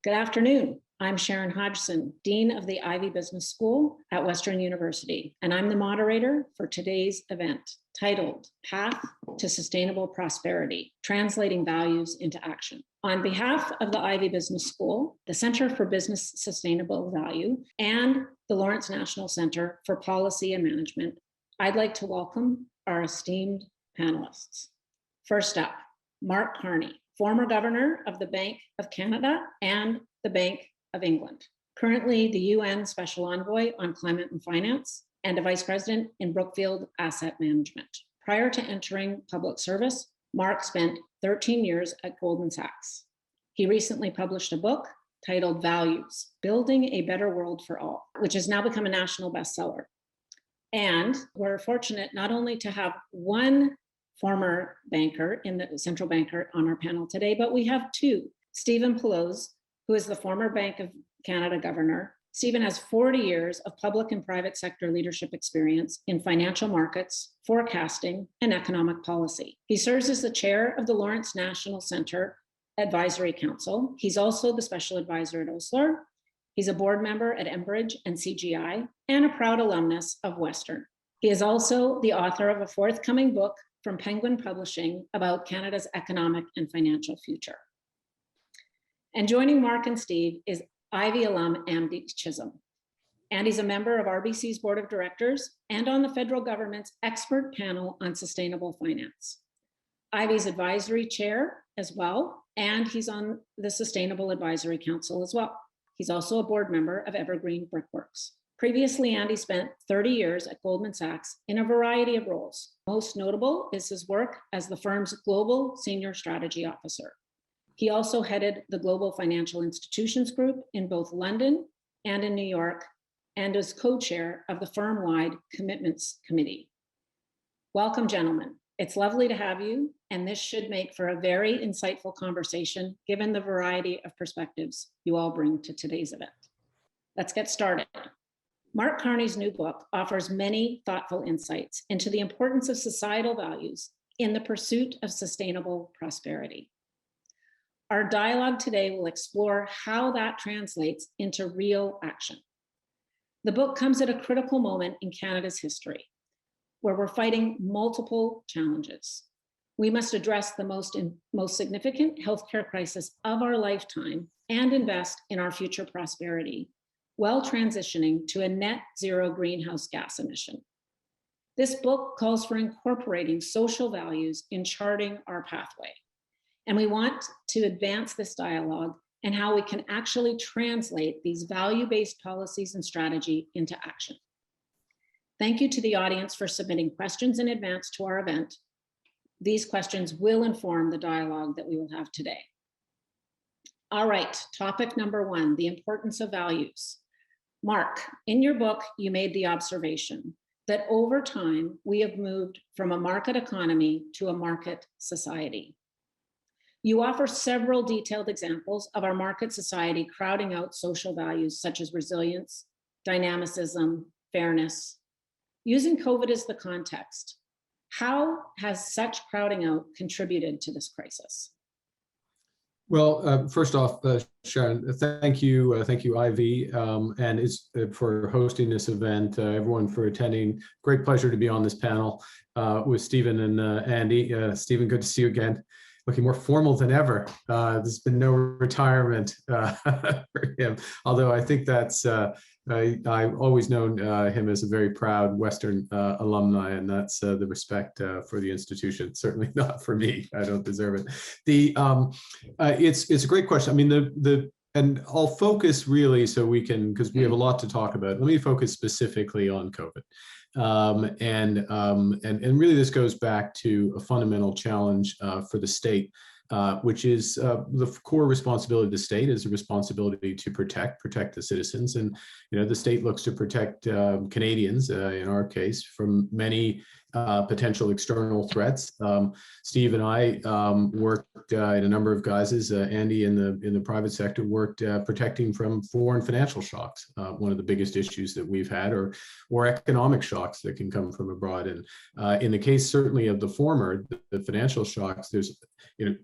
Good afternoon. I'm Sharon Hodgson, Dean of the Ivey Business School at Western University, and I'm the moderator for today's event titled Path to Sustainable Prosperity, Translating Values into Action. On behalf of the Ivey Business School, the Center for Business Sustainable Value, and the Lawrence National Center for Policy and Management, I'd like to welcome our esteemed panelists. First up, Mark Carney, former governor of the Bank of Canada and the Bank of England, currently the UN Special Envoy on Climate and Finance, and a vice president in Brookfield Asset Management. Prior to entering public service, Mark spent 13 years at Goldman Sachs. He recently published a book titled Values, Building a Better World for All, which has now become a national bestseller. And we're fortunate not only to have one former banker in the central banker on our panel today, but we have two. Stephen Poloz, who is the former Bank of Canada governor. Stephen has 40 years of public and private sector leadership experience in financial markets, forecasting, and economic policy. He serves as the chair of the Lawrence National Center Advisory Council. He's also the special advisor at Osler. He's a board member at Enbridge and CGI, and a proud alumnus of Western. He is also the author of a forthcoming book from Penguin Publishing about Canada's economic and financial future. And joining Mark and Steve is Ivey alum Andy Chisholm. Andy's a member of RBC's board of directors and on the federal government's expert panel on sustainable finance. Ivey's advisory chair as well, and he's on the Sustainable Advisory Council as well. He's also a board member of Evergreen Brickworks. Previously, Andy spent 30 years at Goldman Sachs in a variety of roles. Most notable is his work as the firm's global senior strategy officer. He also headed the Global Financial Institutions Group in both London and in New York, and is co-chair of the firm-wide Commitments Committee. Welcome, gentlemen. It's lovely to have you, and this should make for a very insightful conversation, given the variety of perspectives you all bring to today's event. Let's get started. Mark Carney's new book offers many thoughtful insights into the importance of societal values in the pursuit of sustainable prosperity. Our dialogue today will explore how that translates into real action. The book comes at a critical moment in Canada's history, where we're fighting multiple challenges. We must address the most significant healthcare crisis of our lifetime and invest in our future prosperity, while transitioning to a net zero greenhouse gas emission. This book calls for incorporating social values in charting our pathway. And we want to advance this dialogue and how we can actually translate these value-based policies and strategy into action. Thank you to the audience for submitting questions in advance to our event. These questions will inform the dialogue that we will have today. All right, topic number one, the importance of values. Mark, in your book, you made the observation that over time, we have moved from a market economy to a market society. You offer several detailed examples of our market society crowding out social values such as resilience, dynamicism, fairness. Using COVID as the context, how has such crowding out contributed to this crisis? Well, first off, Sharon, thank you, Ivey, and it's for hosting this event. Everyone for attending. Great pleasure to be on this panel with Stephen and Andy. Stephen, good to see you again. Looking more formal than ever. There's been no retirement for him, although I think that's, I've always known him as a very proud Western alumni, and that's the respect for the institution. Certainly not for me. I don't deserve it. It's a great question. I mean, and I'll focus really so we can, because we have a lot to talk about. Let me focus specifically on COVID. And really this goes back to a fundamental challenge for the state, which is the core responsibility of the state is a responsibility to protect the citizens. And, you know, the state looks to protect Canadians, in our case, from many potential external threats. Steve and I worked in a number of guises. Andy in the private sector worked protecting from foreign financial shocks, one of the biggest issues that we've had, or economic shocks that can come from abroad. And in the case certainly of the former, the financial shocks, there's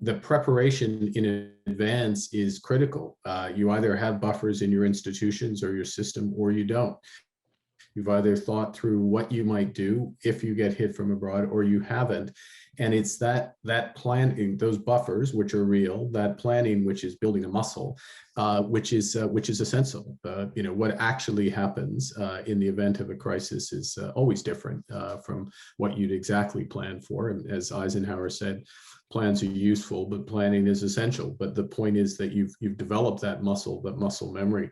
the preparation in advance is critical. You either have buffers in your institutions or your system, or you don't. You've either thought through what you might do if you get hit from abroad, or you haven't. And it's that planning, those buffers, which are real, that planning, which is building a muscle, which is essential. What actually happens in the event of a crisis is always different from what you'd exactly plan for. And as Eisenhower said, plans are useful, but planning is essential. But the point is that you've developed that muscle memory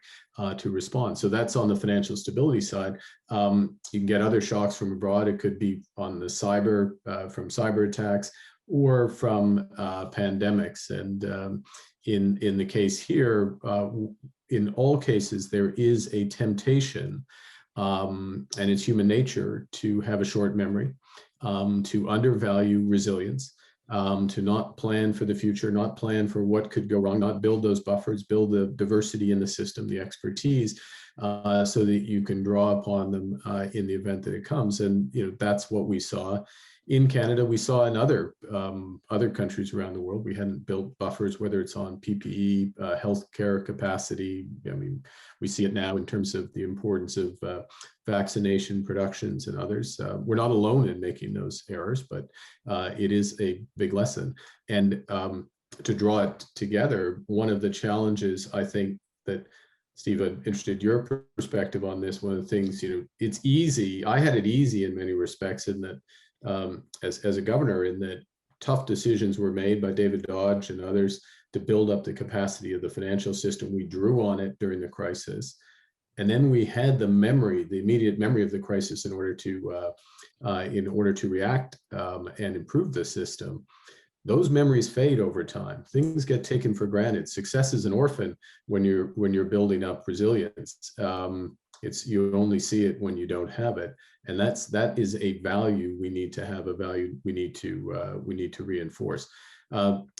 to respond. So that's on the financial stability side. You can get other shocks from abroad. It could be on the from cyber attacks or from pandemics. And in the case here, in all cases, there is a temptation, and it's human nature to have a short memory, to undervalue resilience. To not plan for the future, not plan for what could go wrong, not build those buffers, build the diversity in the system, the expertise, so that you can draw upon them in the event that it comes. And that's what we saw in Canada. We saw in other countries around the world. We hadn't built buffers, whether it's on PPE, healthcare capacity. I mean, we see it now in terms of the importance of vaccination productions and others. We're not alone in making those errors, but it is a big lesson. And to draw it together, one of the challenges, I think, that Steve, I'm interested in your perspective on this. One of the things, it's easy. I had it easy in many respects in that, as a governor, in that tough decisions were made by David Dodge and others to build up the capacity of the financial system. We drew on it during the crisis. And then we had the immediate memory of the crisis in order to react and improve the system. Those memories fade over time. Things get taken for granted. Success is an orphan when you're building up resilience. You only see it when you don't have it, and that is a value we need to have. A value we need to reinforce.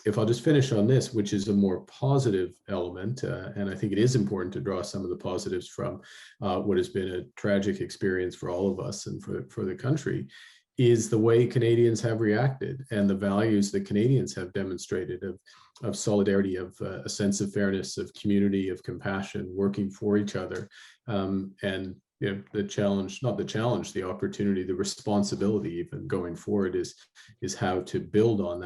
If I'll just finish on this, which is a more positive element, and I think it is important to draw some of the positives from what has been a tragic experience for all of us and for the country, is the way Canadians have reacted and the values that Canadians have demonstrated of solidarity, of a sense of fairness, of community, of compassion, working for each other, and the opportunity, the responsibility even going forward is how to build on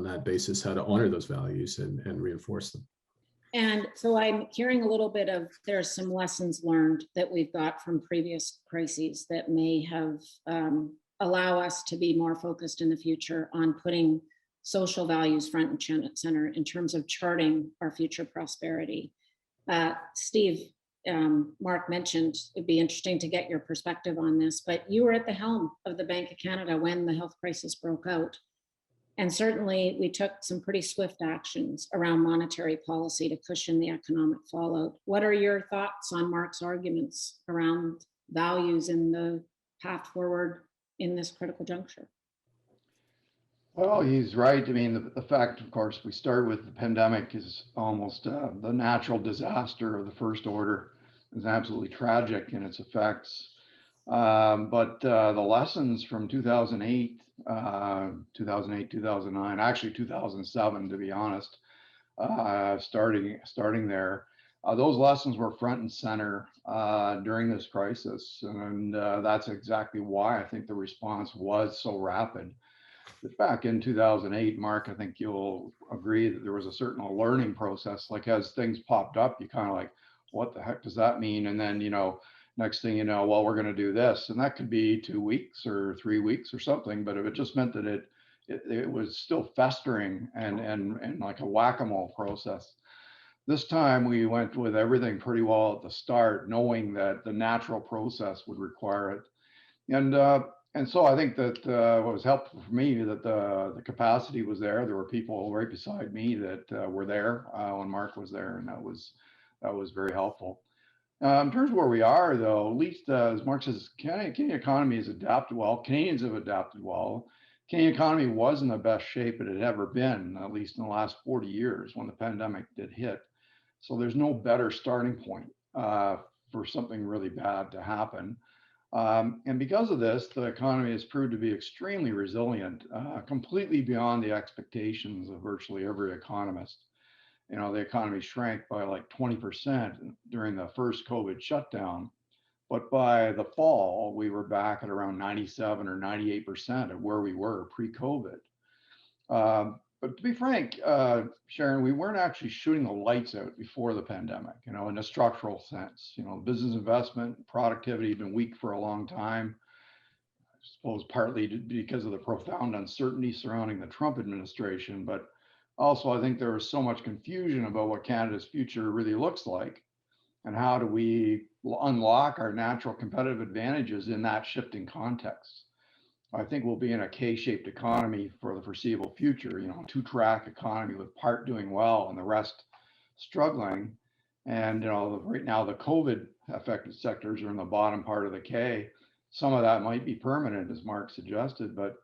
that basis, how to honor those values and reinforce them. And so I'm hearing a little bit of, there's some lessons learned that we've got from previous crises that may have allow us to be more focused in the future on putting social values front and center in terms of charting our future prosperity. Steve, Mark mentioned it'd be interesting to get your perspective on this, but you were at the helm of the Bank of Canada when the health crisis broke out. And certainly we took some pretty swift actions around monetary policy to cushion the economic fallout. What are your thoughts on Mark's arguments around values in the path forward in this critical juncture? Well, he's right. I mean, the fact, of course, we start with the pandemic is almost the natural disaster of the first order. Is absolutely tragic in its effects. But the lessons from 2008, 2009, actually 2007, to be honest, starting there, those lessons were front and center during this crisis. And that's exactly why I think the response was so rapid. Back in 2008, Mark, I think you'll agree that there was a certain learning process. Like as things popped up, you kind of like, what the heck does that mean? And then, next thing you know, well, we're going to do this. And that could be 2 weeks or 3 weeks or something, but if it just meant that it was still festering and like a whack-a-mole process. This time we went with everything pretty well at the start, knowing that the natural process would require it. And so I think that what was helpful for me that the capacity was there. There were people right beside me that were there when Mark was there, and that was very helpful. In terms of where we are, though, at least as Mark says, Canadian economy has adapted well. Canadians have adapted well. Canadian economy was in the best shape it had ever been, at least in the last 40 years when the pandemic did hit. So there's no better starting point for something really bad to happen. And because of this, the economy has proved to be extremely resilient, completely beyond the expectations of virtually every economist. You know, the economy shrank by like 20% during the first COVID shutdown. But by the fall, we were back at around 97 or 98% of where we were pre-COVID. But to be frank, Sharon, we weren't actually shooting the lights out before the pandemic, you know, in a structural sense. You know, business investment, productivity had been weak for a long time. I suppose partly because of the profound uncertainty surrounding the Trump administration, but also I think there was so much confusion about what Canada's future really looks like and how do we unlock our natural competitive advantages in that shifting context. I think we'll be in a K-shaped economy for the foreseeable future, you know, two-track economy with part doing well and the rest struggling. And, you know, right now the COVID affected sectors are in the bottom part of the K. Some of that might be permanent, as Mark suggested, but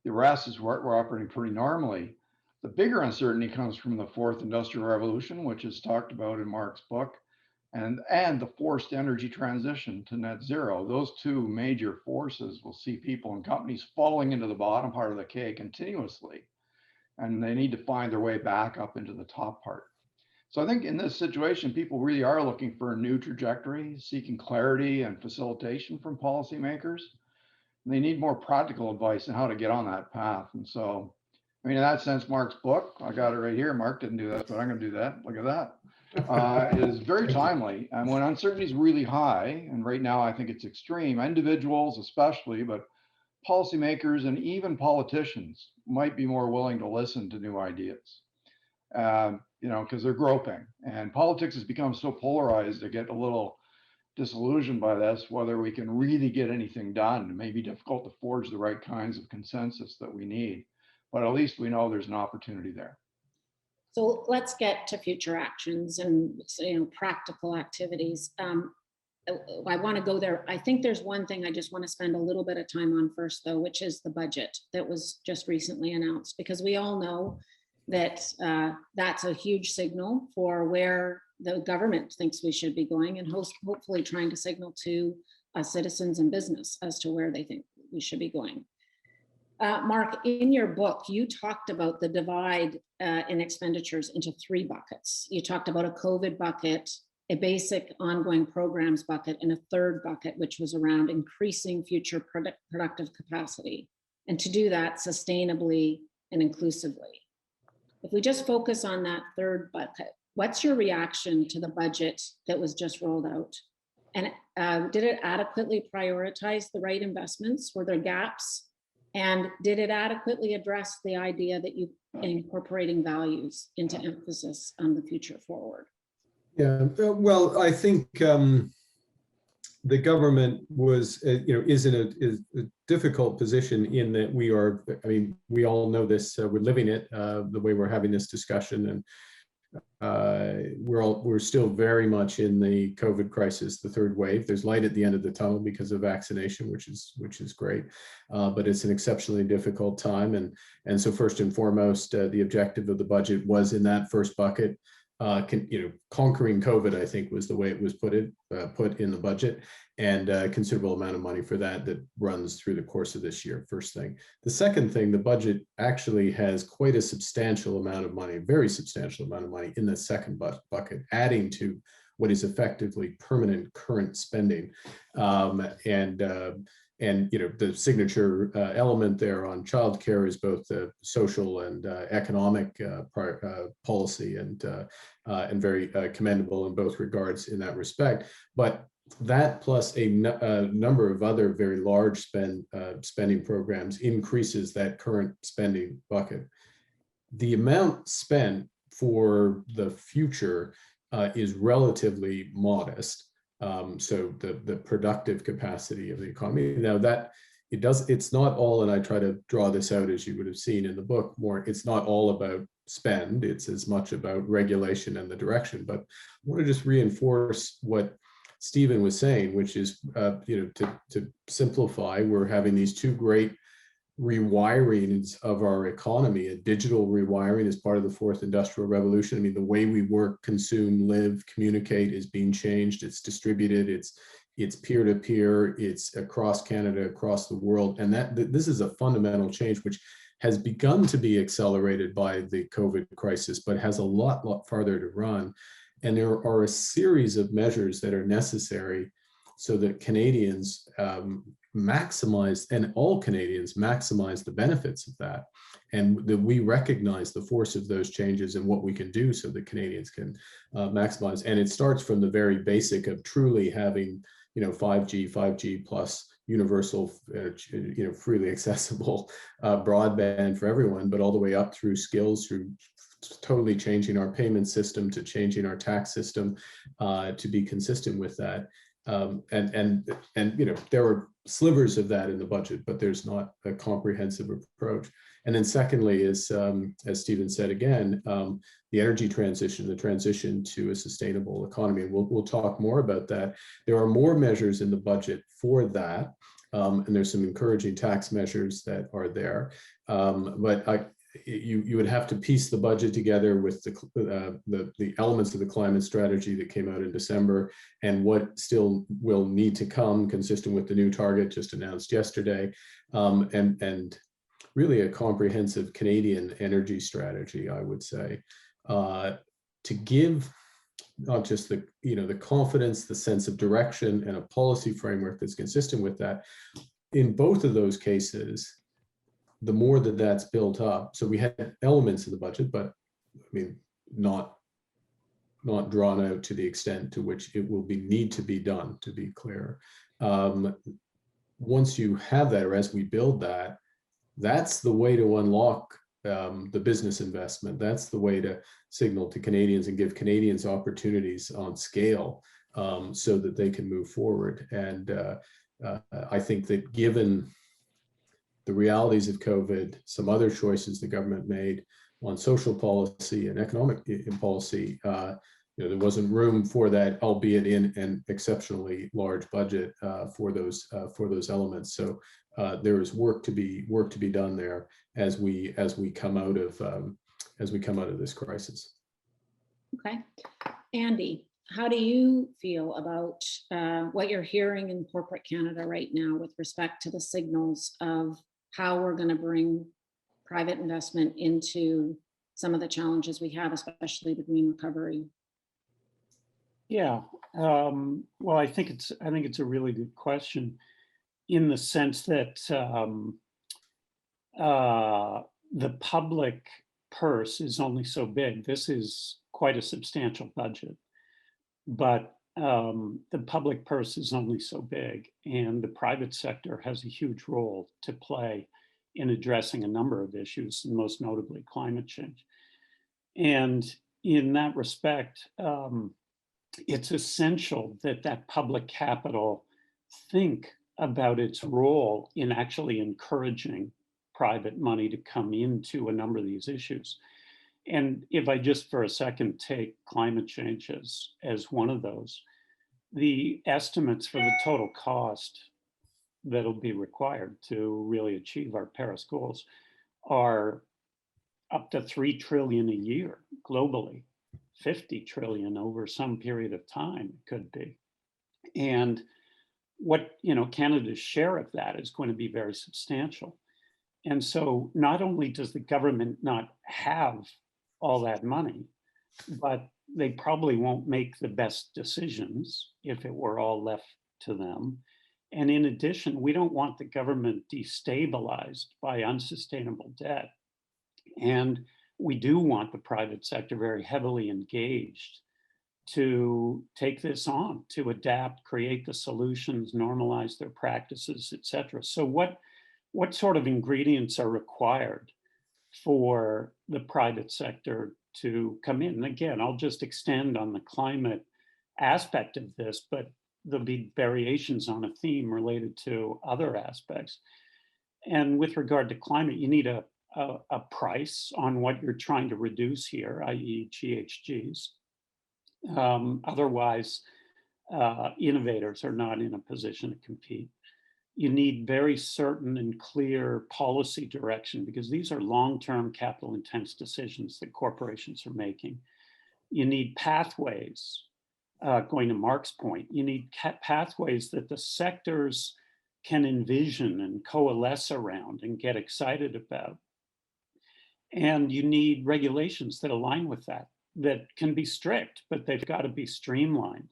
the rest is where we're operating pretty normally. The bigger uncertainty comes from the fourth industrial revolution, which is talked about in Mark's book, and the forced energy transition to net zero. Those two major forces will see people and companies falling into the bottom part of the K continuously, and they need to find their way back up into the top part. So I think in this situation, people really are looking for a new trajectory, seeking clarity and facilitation from policymakers. And they need more practical advice on how to get on that path. And so, I mean, in that sense, Mark's book, I got it right here. Mark didn't do that, but I'm going to do that. Look at that. Is very timely. And when uncertainty is really high, and right now I think it's extreme, individuals especially, but policymakers and even politicians might be more willing to listen to new ideas, you know, because they're groping. And politics has become so polarized, they get a little disillusioned by this, whether we can really get anything done. It may be difficult to forge the right kinds of consensus that we need, but at least we know there's an opportunity there. So let's get to future actions and, you know, practical activities. I want to go there. I think there's one thing I just want to spend a little bit of time on first, though, which is the budget that was just recently announced, because we all know that that's a huge signal for where the government thinks we should be going, and hopefully trying to signal to citizens and business as to where they think we should be going. Mark, in your book, you talked about the divide in expenditures into three buckets. You talked about a COVID bucket, a basic ongoing programs bucket, and a third bucket, which was around increasing future productive capacity, and to do that sustainably and inclusively. If we just focus on that third bucket, what's your reaction to the budget that was just rolled out? And did it adequately prioritize the right investments? Were there gaps? And did it adequately address the idea that you incorporating values into emphasis on the future forward? Yeah, well, I think the government was, is in a difficult position in that we are, I mean, we all know this, we're living it, the way we're having this discussion, and we're still very much in the COVID crisis, the third wave. There's light at the end of the tunnel because of vaccination, which is great, but it's an exceptionally difficult time. And so first and foremost, the objective of the budget was in that first bucket. Conquering COVID, I think, was the way it was put in the budget, and a considerable amount of money for that runs through the course of this year. First thing. The second thing, the budget actually has quite a substantial amount of money, very substantial amount of money in the second bucket, adding to what is effectively permanent current spending, and the signature element there on childcare is both the social and economic policy, and very commendable in both regards in that respect. But that plus a number of other very large spending programs increases that current spending bucket. The amount spent for the future is relatively modest. So the productive capacity of the economy. Now that it's not all, and I try to draw this out as you would have seen in the book more, it's not all about spend, it's as much about regulation and the direction. But I want to just reinforce what Stephen was saying, which is, to simplify, we're having these two great rewirings of our economy. A digital rewiring as part of the fourth industrial revolution. I mean, the way we work, consume, live, communicate is being changed. It's distributed. It's peer-to-peer. It's across Canada, across the world, and this is a fundamental change which has begun to be accelerated by the COVID crisis, but has a lot farther to run. And there are a series of measures that are necessary so that Canadians maximize, and all Canadians maximize the benefits of that. And that we recognize the force of those changes and what we can do so that Canadians can maximize. And it starts from the very basic of truly having, 5G plus universal, freely accessible broadband for everyone, but all the way up through skills, through totally changing our payment system, to changing our tax system to be consistent with that. And there are slivers of that in the budget, but there's not a comprehensive approach. And then secondly is, as Stephen said again, the energy transition, the transition to a sustainable economy. And we'll talk more about that. There are more measures in the budget for that. And there's some encouraging tax measures that are there. But you would have to piece the budget together with the elements of the climate strategy that came out in December and what still will need to come consistent with the new target just announced yesterday, and really a comprehensive Canadian energy strategy, I would say, to give not just the confidence, the sense of direction, and a policy framework that's consistent with that. In both of those cases, the more that that's built up, so we had elements of the budget, but I mean, not drawn out to the extent to which it will need to be done, to be clear. Once you have that, or as we build that, that's the way to unlock the business investment. That's the way to signal to Canadians and give Canadians opportunities on scale so that they can move forward. And I think that given the realities of COVID, some other choices the government made on social policy and economic policy, there wasn't room for that, albeit in an exceptionally large budget for those elements. So there is work to be done there as we come out of this crisis. Okay, Andy, how do you feel about what you're hearing in corporate Canada right now with respect to the signals of how we're going to bring private investment into some of the challenges we have, especially the green recovery? Yeah, well, I think it's a really good question, in the sense that the public purse is only so big. This is quite a substantial budget, but the public purse is only so big, and the private sector has a huge role to play in addressing a number of issues, and most notably climate change. And in that respect, it's essential that public capital think about its role in actually encouraging private money to come into a number of these issues. And if I just for a second take climate change as one of those, the estimates for the total cost that'll be required to really achieve our Paris goals are up to 3 trillion a year globally, 50 trillion over some period of time it could be. And what, Canada's share of that is going to be very substantial. And so not only does the government not have all that money, but they probably won't make the best decisions if it were all left to them. And in addition, we don't want the government destabilized by unsustainable debt. And we do want the private sector very heavily engaged to take this on, to adapt, create the solutions, normalize their practices, et cetera. So what sort of ingredients are required for the private sector to come in? And again, I'll just extend on the climate aspect of this, but there'll be variations on a theme related to other aspects. And with regard to climate, you need a price on what you're trying to reduce here, i.e. GHGs. Otherwise, innovators are not in a position to compete. You need very certain and clear policy direction because these are long-term capital intense decisions that corporations are making. You need pathways, going to Mark's point, you need pathways that the sectors can envision and coalesce around and get excited about. And you need regulations that align with that, that can be strict, but they've got to be streamlined.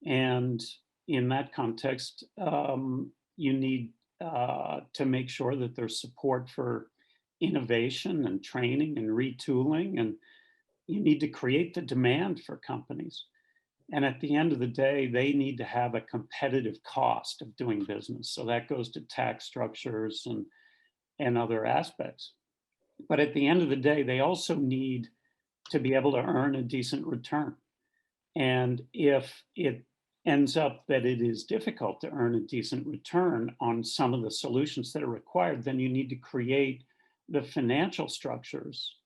And in that context, you need to make sure that there's support for innovation and training and retooling, and you need to create the demand for companies. And at the end of the day, they need to have a competitive cost of doing business. So that goes to tax structures and other aspects. But at the end of the day, they also need to be able to earn a decent return. And if it ends up that it is difficult to earn a decent return on some of the solutions that are required, then you need to create the financial structures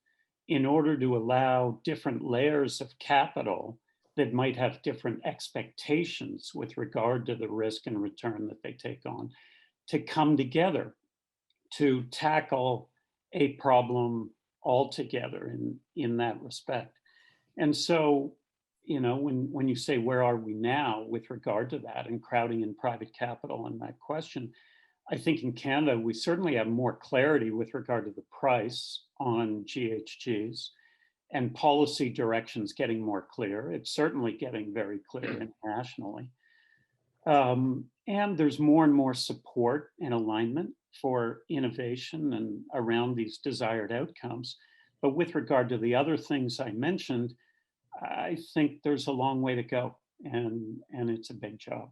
in order to allow different layers of capital that might have different expectations with regard to the risk and return that they take on to come together to tackle a problem altogether in that respect. And so, you know, when you say where are we now with regard to that and crowding in private capital and that question, I think in Canada, we certainly have more clarity with regard to the price on GHGs and policy directions getting more clear. It's certainly getting very clear internationally. And there's more and more support and alignment for innovation and around these desired outcomes. But with regard to the other things I mentioned, I think there's a long way to go, and it's a big job.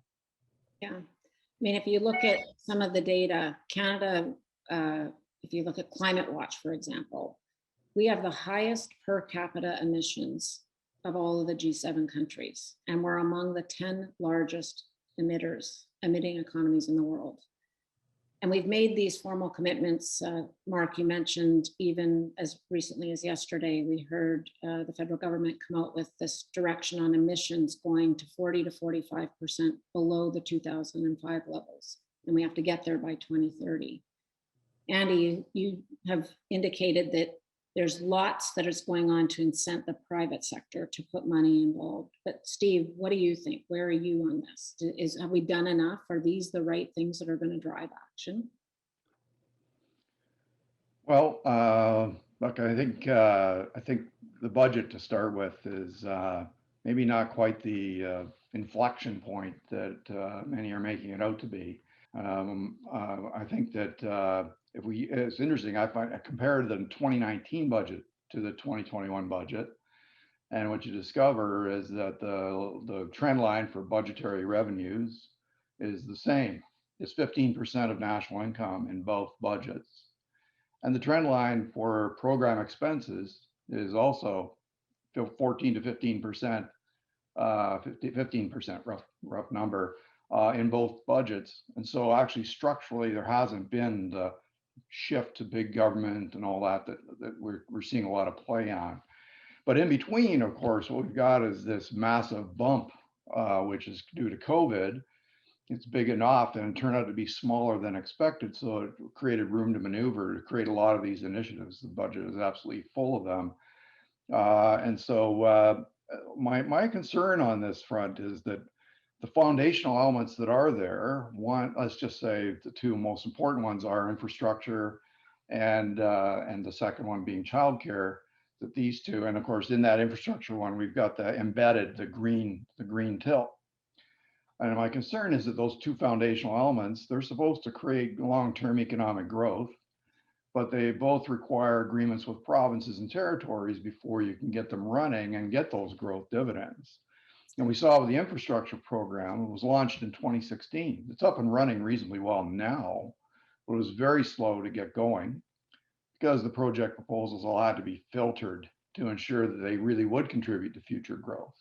Yeah. I mean, if you look at some of the data, Canada, if you look at Climate Watch, for example, we have the highest per capita emissions of all of the G7 countries, and we're among the 10 largest emitting economies in the world. And we've made these formal commitments. Mark, you mentioned even as recently as yesterday, we heard the federal government come out with this direction on emissions going to 40 to 45% below the 2005 levels. And we have to get there by 2030. Andy, you have indicated that there's lots that is going on to incent the private sector to put money involved. But Steve, what do you think? Where are you on this? Have we done enough? Are these the right things that are going to drive action? Well, look, I think the budget to start with is maybe not quite the inflection point that many are making it out to be. I think that it's interesting. I compared the 2019 budget to the 2021 budget, and what you discover is that the trend line for budgetary revenues is the same. It's 15% of national income in both budgets. And the trend line for program expenses is also 14 to 15%, 15% rough number in both budgets. And so actually structurally, there hasn't been the shift to big government and all that we're seeing a lot of play on. But in between, of course, what we've got is this massive bump, which is due to COVID. It's big enough and it turned out to be smaller than expected. So it created room to maneuver to create a lot of these initiatives. The budget is absolutely full of them. And so my concern on this front is that the foundational elements that are there, one, let's just say the two most important ones are infrastructure and the second one being childcare, that these two, and of course, in that infrastructure one, we've got the embedded, the green tilt. And my concern is that those two foundational elements, they're supposed to create long-term economic growth, but they both require agreements with provinces and territories before you can get them running and get those growth dividends. And we saw with the infrastructure program, it was launched in 2016. It's up and running reasonably well now, but it was very slow to get going because the project proposals all had to be filtered to ensure that they really would contribute to future growth.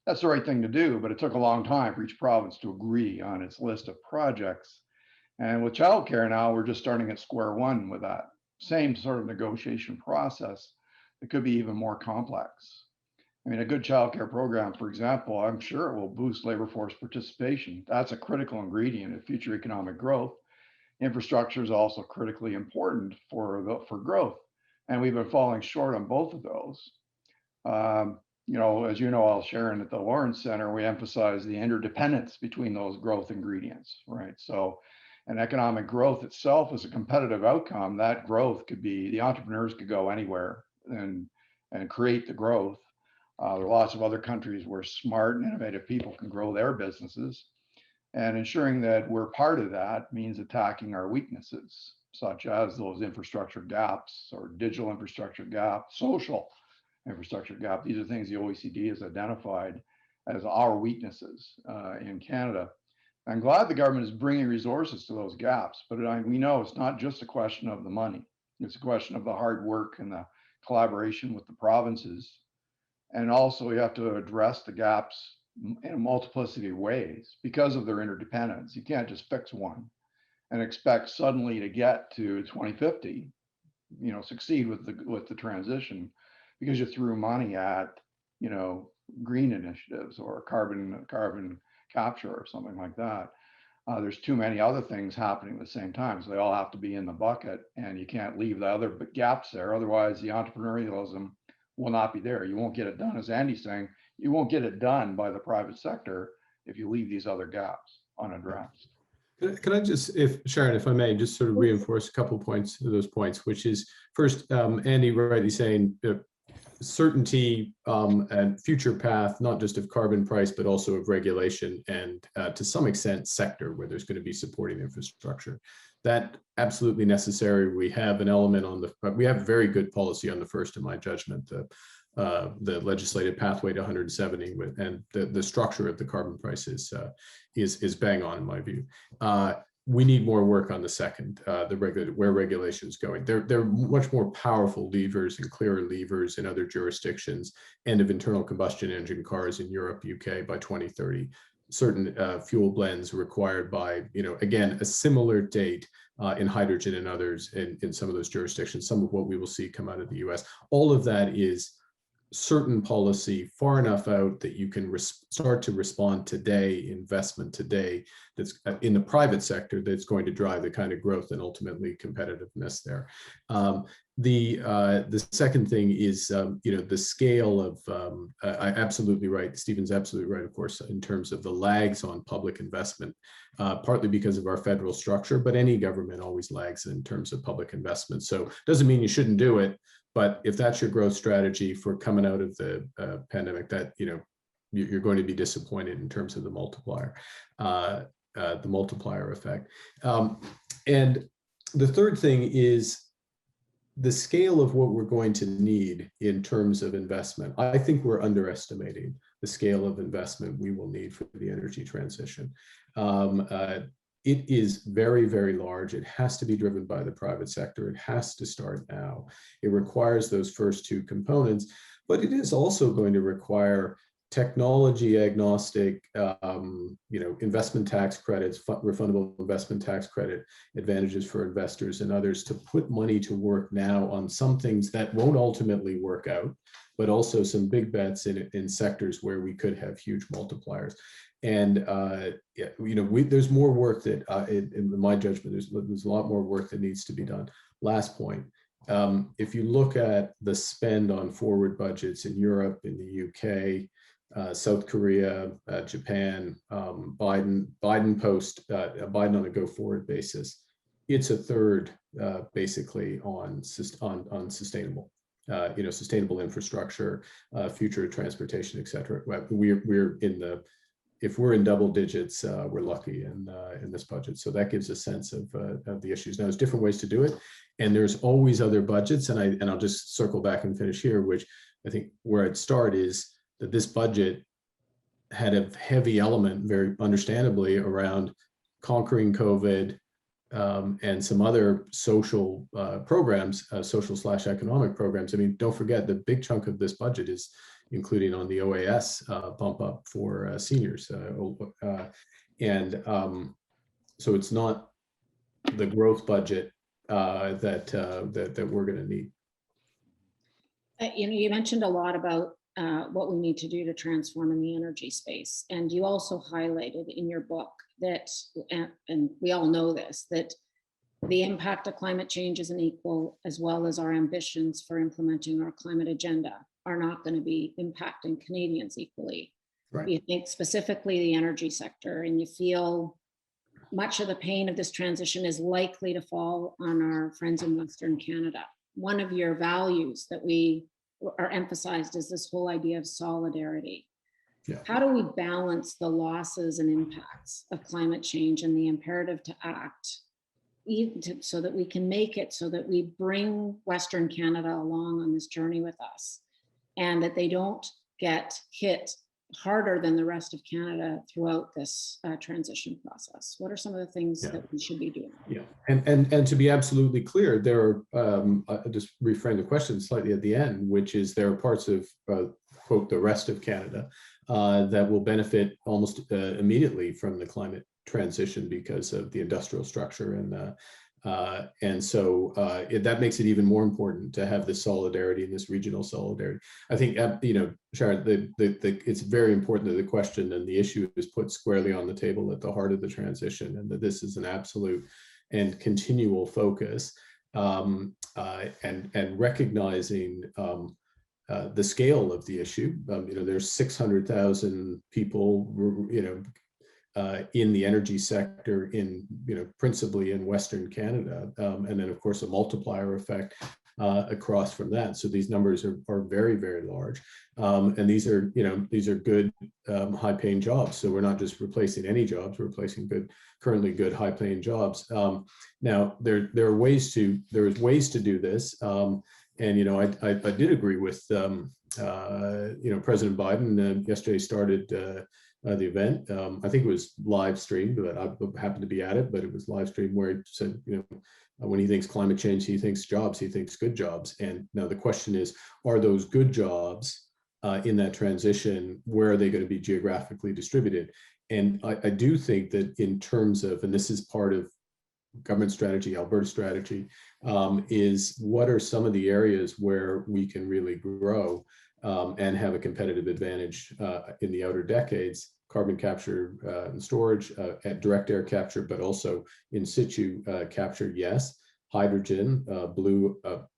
That's the right thing to do, but it took a long time for each province to agree on its list of projects. And with childcare now, we're just starting at square one with that same sort of negotiation process. It could be even more complex. I mean, a good childcare program, for example, I'm sure it will boost labor force participation. That's a critical ingredient of future economic growth. Infrastructure is also critically important for growth, and we've been falling short on both of those. As you know, I'll share in at the Lawrence Center, we emphasize the interdependence between those growth ingredients, right? So, and economic growth itself is a competitive outcome. That growth could be, the entrepreneurs could go anywhere and create the growth. There are lots of other countries where smart and innovative people can grow their businesses. And ensuring that we're part of that means attacking our weaknesses, such as those infrastructure gaps or digital infrastructure gap, social infrastructure gap. These are things the OECD has identified as our weaknesses in Canada. I'm glad the government is bringing resources to those gaps, but we know it's not just a question of the money. It's a question of the hard work and the collaboration with the provinces. And also you have to address the gaps in a multiplicity of ways because of their interdependence. You can't just fix one and expect suddenly to get to 2050, succeed with the transition because you threw money at, green initiatives or carbon capture or something like that. There's too many other things happening at the same time. So they all have to be in the bucket, and you can't leave the other gaps there. Otherwise, the entrepreneurialism will not be there. You won't get it done. As Andy's saying, you won't get it done by the private sector if you leave these other gaps unaddressed. Can I just, Sharon, if I may, just sort of reinforce a couple points of those points, which is first, Andy rightly saying certainty and future path, not just of carbon price, but also of regulation and to some extent sector where there's going to be supporting infrastructure. That absolutely necessary. We have an element on we have very good policy on the first, in my judgment, the legislative pathway to 170 and the structure of the carbon price is bang on in my view. We need more work on the second, where regulation is going. There are much more powerful levers and clearer levers in other jurisdictions, end of internal combustion engine cars in Europe, UK by 2030, certain fuel blends required by, again, a similar date in hydrogen and others in some of those jurisdictions, some of what we will see come out of the US. All of that is certain policy far enough out that you can start to respond today, investment today, that's in the private sector that's going to drive the kind of growth and ultimately competitiveness there. The second thing is, the scale of, I absolutely right, Stephen's absolutely right, of course, in terms of the lags on public investment, partly because of our federal structure, but any government always lags in terms of public investment. So doesn't mean you shouldn't do it, but if that's your growth strategy for coming out of the pandemic, that you're going to be disappointed in terms of the multiplier effect. And the third thing is the scale of what we're going to need in terms of investment. I think we're underestimating the scale of investment we will need for the energy transition. It is very, very large. It has to be driven by the private sector. It has to start now. It requires those first two components, but it is also going to require technology agnostic, investment tax credits, refundable investment tax credit advantages for investors and others to put money to work now on some things that won't ultimately work out, but also some big bets in sectors where we could have huge multipliers. And there's more work that, in my judgment, there's a lot more work that needs to be done. Last point, if you look at the spend on forward budgets in Europe, in the UK, South Korea, Japan, Biden on a go-forward basis, it's a third basically on sustainable. Sustainable infrastructure, future transportation, et cetera. If we're in double digits, we're lucky in this budget. So that gives a sense of the issues. Now, there's different ways to do it, and there's always other budgets. And I'll just circle back and finish here, which I think where I'd start is that this budget had a heavy element, very understandably, around conquering COVID and some other social programs, social/economic programs. I mean, don't forget the big chunk of this budget is including on the OAS bump up for seniors. So it's not the growth budget that we're going to need. You mentioned a lot about what we need to do to transform in the energy space. And you also highlighted in your book that, and we all know this, that the impact of climate change isn't equal, as well as our ambitions for implementing our climate agenda are not going to be impacting Canadians equally. Right. You think specifically the energy sector, and you feel much of the pain of this transition is likely to fall on our friends in Western Canada. One of your values that we are emphasized is this whole idea of solidarity. Yeah. How do we balance the losses and impacts of climate change and the imperative to act, so that we can make it, so that we bring Western Canada along on this journey with us, and that they don't get hit harder than the rest of Canada throughout this transition process? What are some of the things that we should be doing? Yeah, and to be absolutely clear, there are, I'll just reframe the question slightly at the end, which is there are parts of, quote, the rest of Canada that will benefit almost immediately from the climate transition because of the industrial structure, and so that makes it even more important to have this solidarity and this regional solidarity. I think, Sharon, it's very important that the question and the issue is put squarely on the table at the heart of the transition, and that this is an absolute and continual focus, and recognizing the scale of the issue. There's 600,000 people, in the energy sector, principally in Western Canada, and then of course a multiplier effect across from that. So these numbers are very, very large, and these are good, high-paying jobs. So we're not just replacing any jobs; we're replacing currently good, high-paying jobs. Now there is ways to do this, and I did agree with President Biden yesterday started. The event. I think it was live streamed, but I happened to be at it, but it was live streamed where he said, when he thinks climate change, he thinks jobs, he thinks good jobs. And now the question is, are those good jobs in that transition, where are they going to be geographically distributed? And I do think that in terms of, and this is part of government strategy, Alberta strategy, is what are some of the areas where we can really grow and have a competitive advantage in the outer decades. Carbon capture and storage, at direct air capture, but also in situ capture, yes. Hydrogen,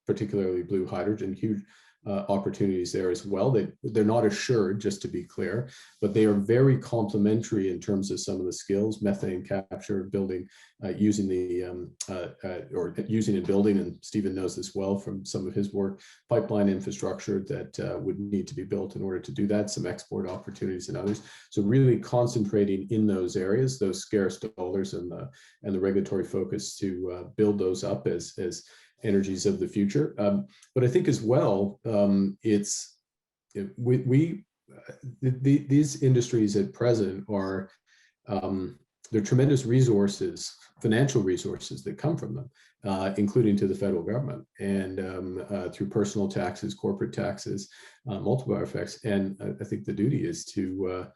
particularly blue hydrogen, huge opportunities there as well. They're not assured, just to be clear, but they are very complementary in terms of some of the skills, methane capture, building, using and building, and Stephen knows this well from some of his work, pipeline infrastructure that would need to be built in order to do that, some export opportunities and others. So really concentrating in those areas, those scarce dollars, and the regulatory focus to build those up as energies of the future. But I think as well, these industries at present are, there are tremendous resources, financial resources that come from them, including to the federal government, and through personal taxes, corporate taxes, multiplier effects. And I think the duty is to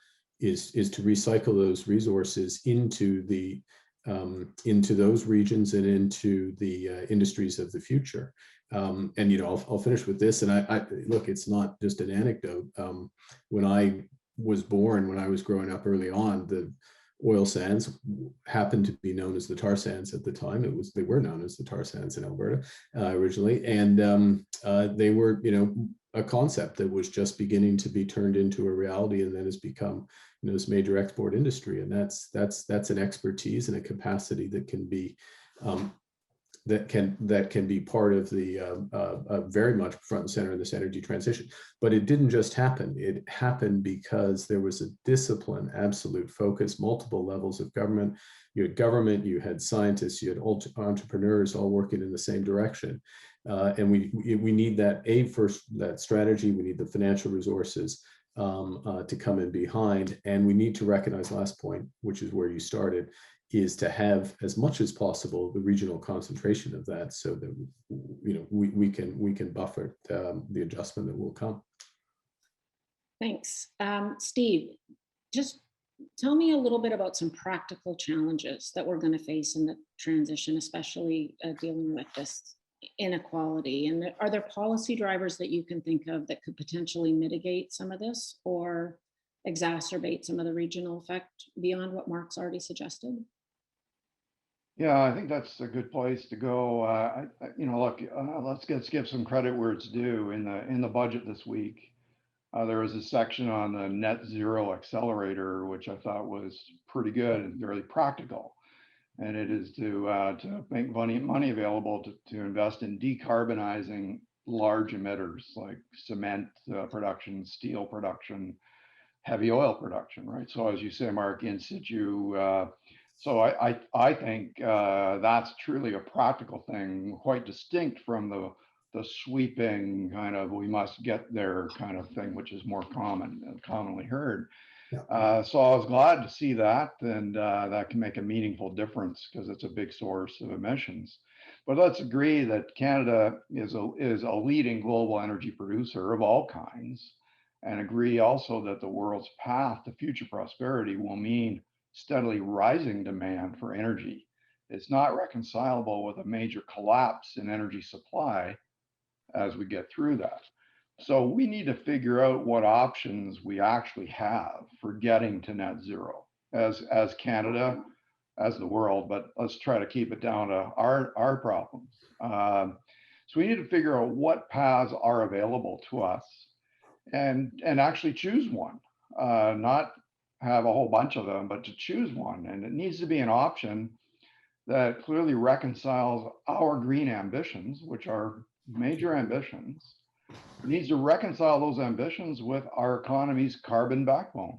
recycle those resources into those regions and into the industries of the future. And I'll finish with this. And I look, it's not just an anecdote. When I was born, when I was growing up early on, the oil sands happened to be known as the tar sands at the time. They were known as the tar sands in Alberta originally, and they were a concept that was just beginning to be turned into a reality, and then has become this major export industry. And that's an expertise and a capacity that can be that can be part of the very much front and center in this energy transition. But it didn't just happen. It happened because there was a discipline, absolute focus, multiple levels of government. You had scientists, you had entrepreneurs all working in the same direction. And we need that, first, that strategy. We need the financial resources to come in behind. And we need to recognize, last point, which is where you started, is to have as much as possible the regional concentration of that, so that we can buffer the adjustment that will come. Thanks. Steve, just tell me a little bit about some practical challenges that we're going to face in the transition, especially dealing with this inequality? And are there policy drivers that you can think of that could potentially mitigate some of this or exacerbate some of the regional effect beyond what Mark's already suggested? Yeah, I think that's a good place to go. Look, let's give some credit where it's due. In the budget this week, there was a section on the net zero accelerator, which I thought was pretty good and very practical. And it is to make money available to invest in decarbonizing large emitters like cement production, steel production, heavy oil production, right? So as you say, Mark, in situ. So I think that's truly a practical thing, quite distinct from the sweeping kind of we must get there kind of thing, which is more commonly heard. So I was glad to see that, and that can make a meaningful difference because it's a big source of emissions. But let's agree that Canada is a leading global energy producer of all kinds, and agree also that the world's path to future prosperity will mean steadily rising demand for energy. It's not reconcilable with a major collapse in energy supply as we get through that. So we need to figure out what options we actually have for getting to net zero as Canada, as the world, but let's try to keep it down to our problems. So we need to figure out what paths are available to us and actually choose one, not have a whole bunch of them, but to choose one. And it needs to be an option that clearly reconciles our green ambitions, which are major ambitions. It needs to reconcile those ambitions with our economy's carbon backbone.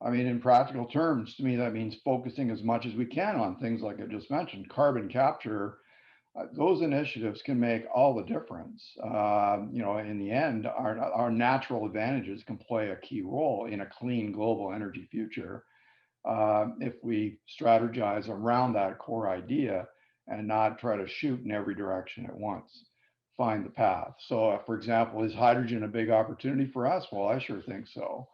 I mean, in practical terms, to me, that means focusing as much as we can on things like I just mentioned, carbon capture. Those initiatives can make all the difference. In the end, our natural advantages can play a key role in a clean global energy future if we strategize around that core idea and not try to shoot in every direction at once. Find the path. So, for example, is hydrogen a big opportunity for us? Well, I sure think so.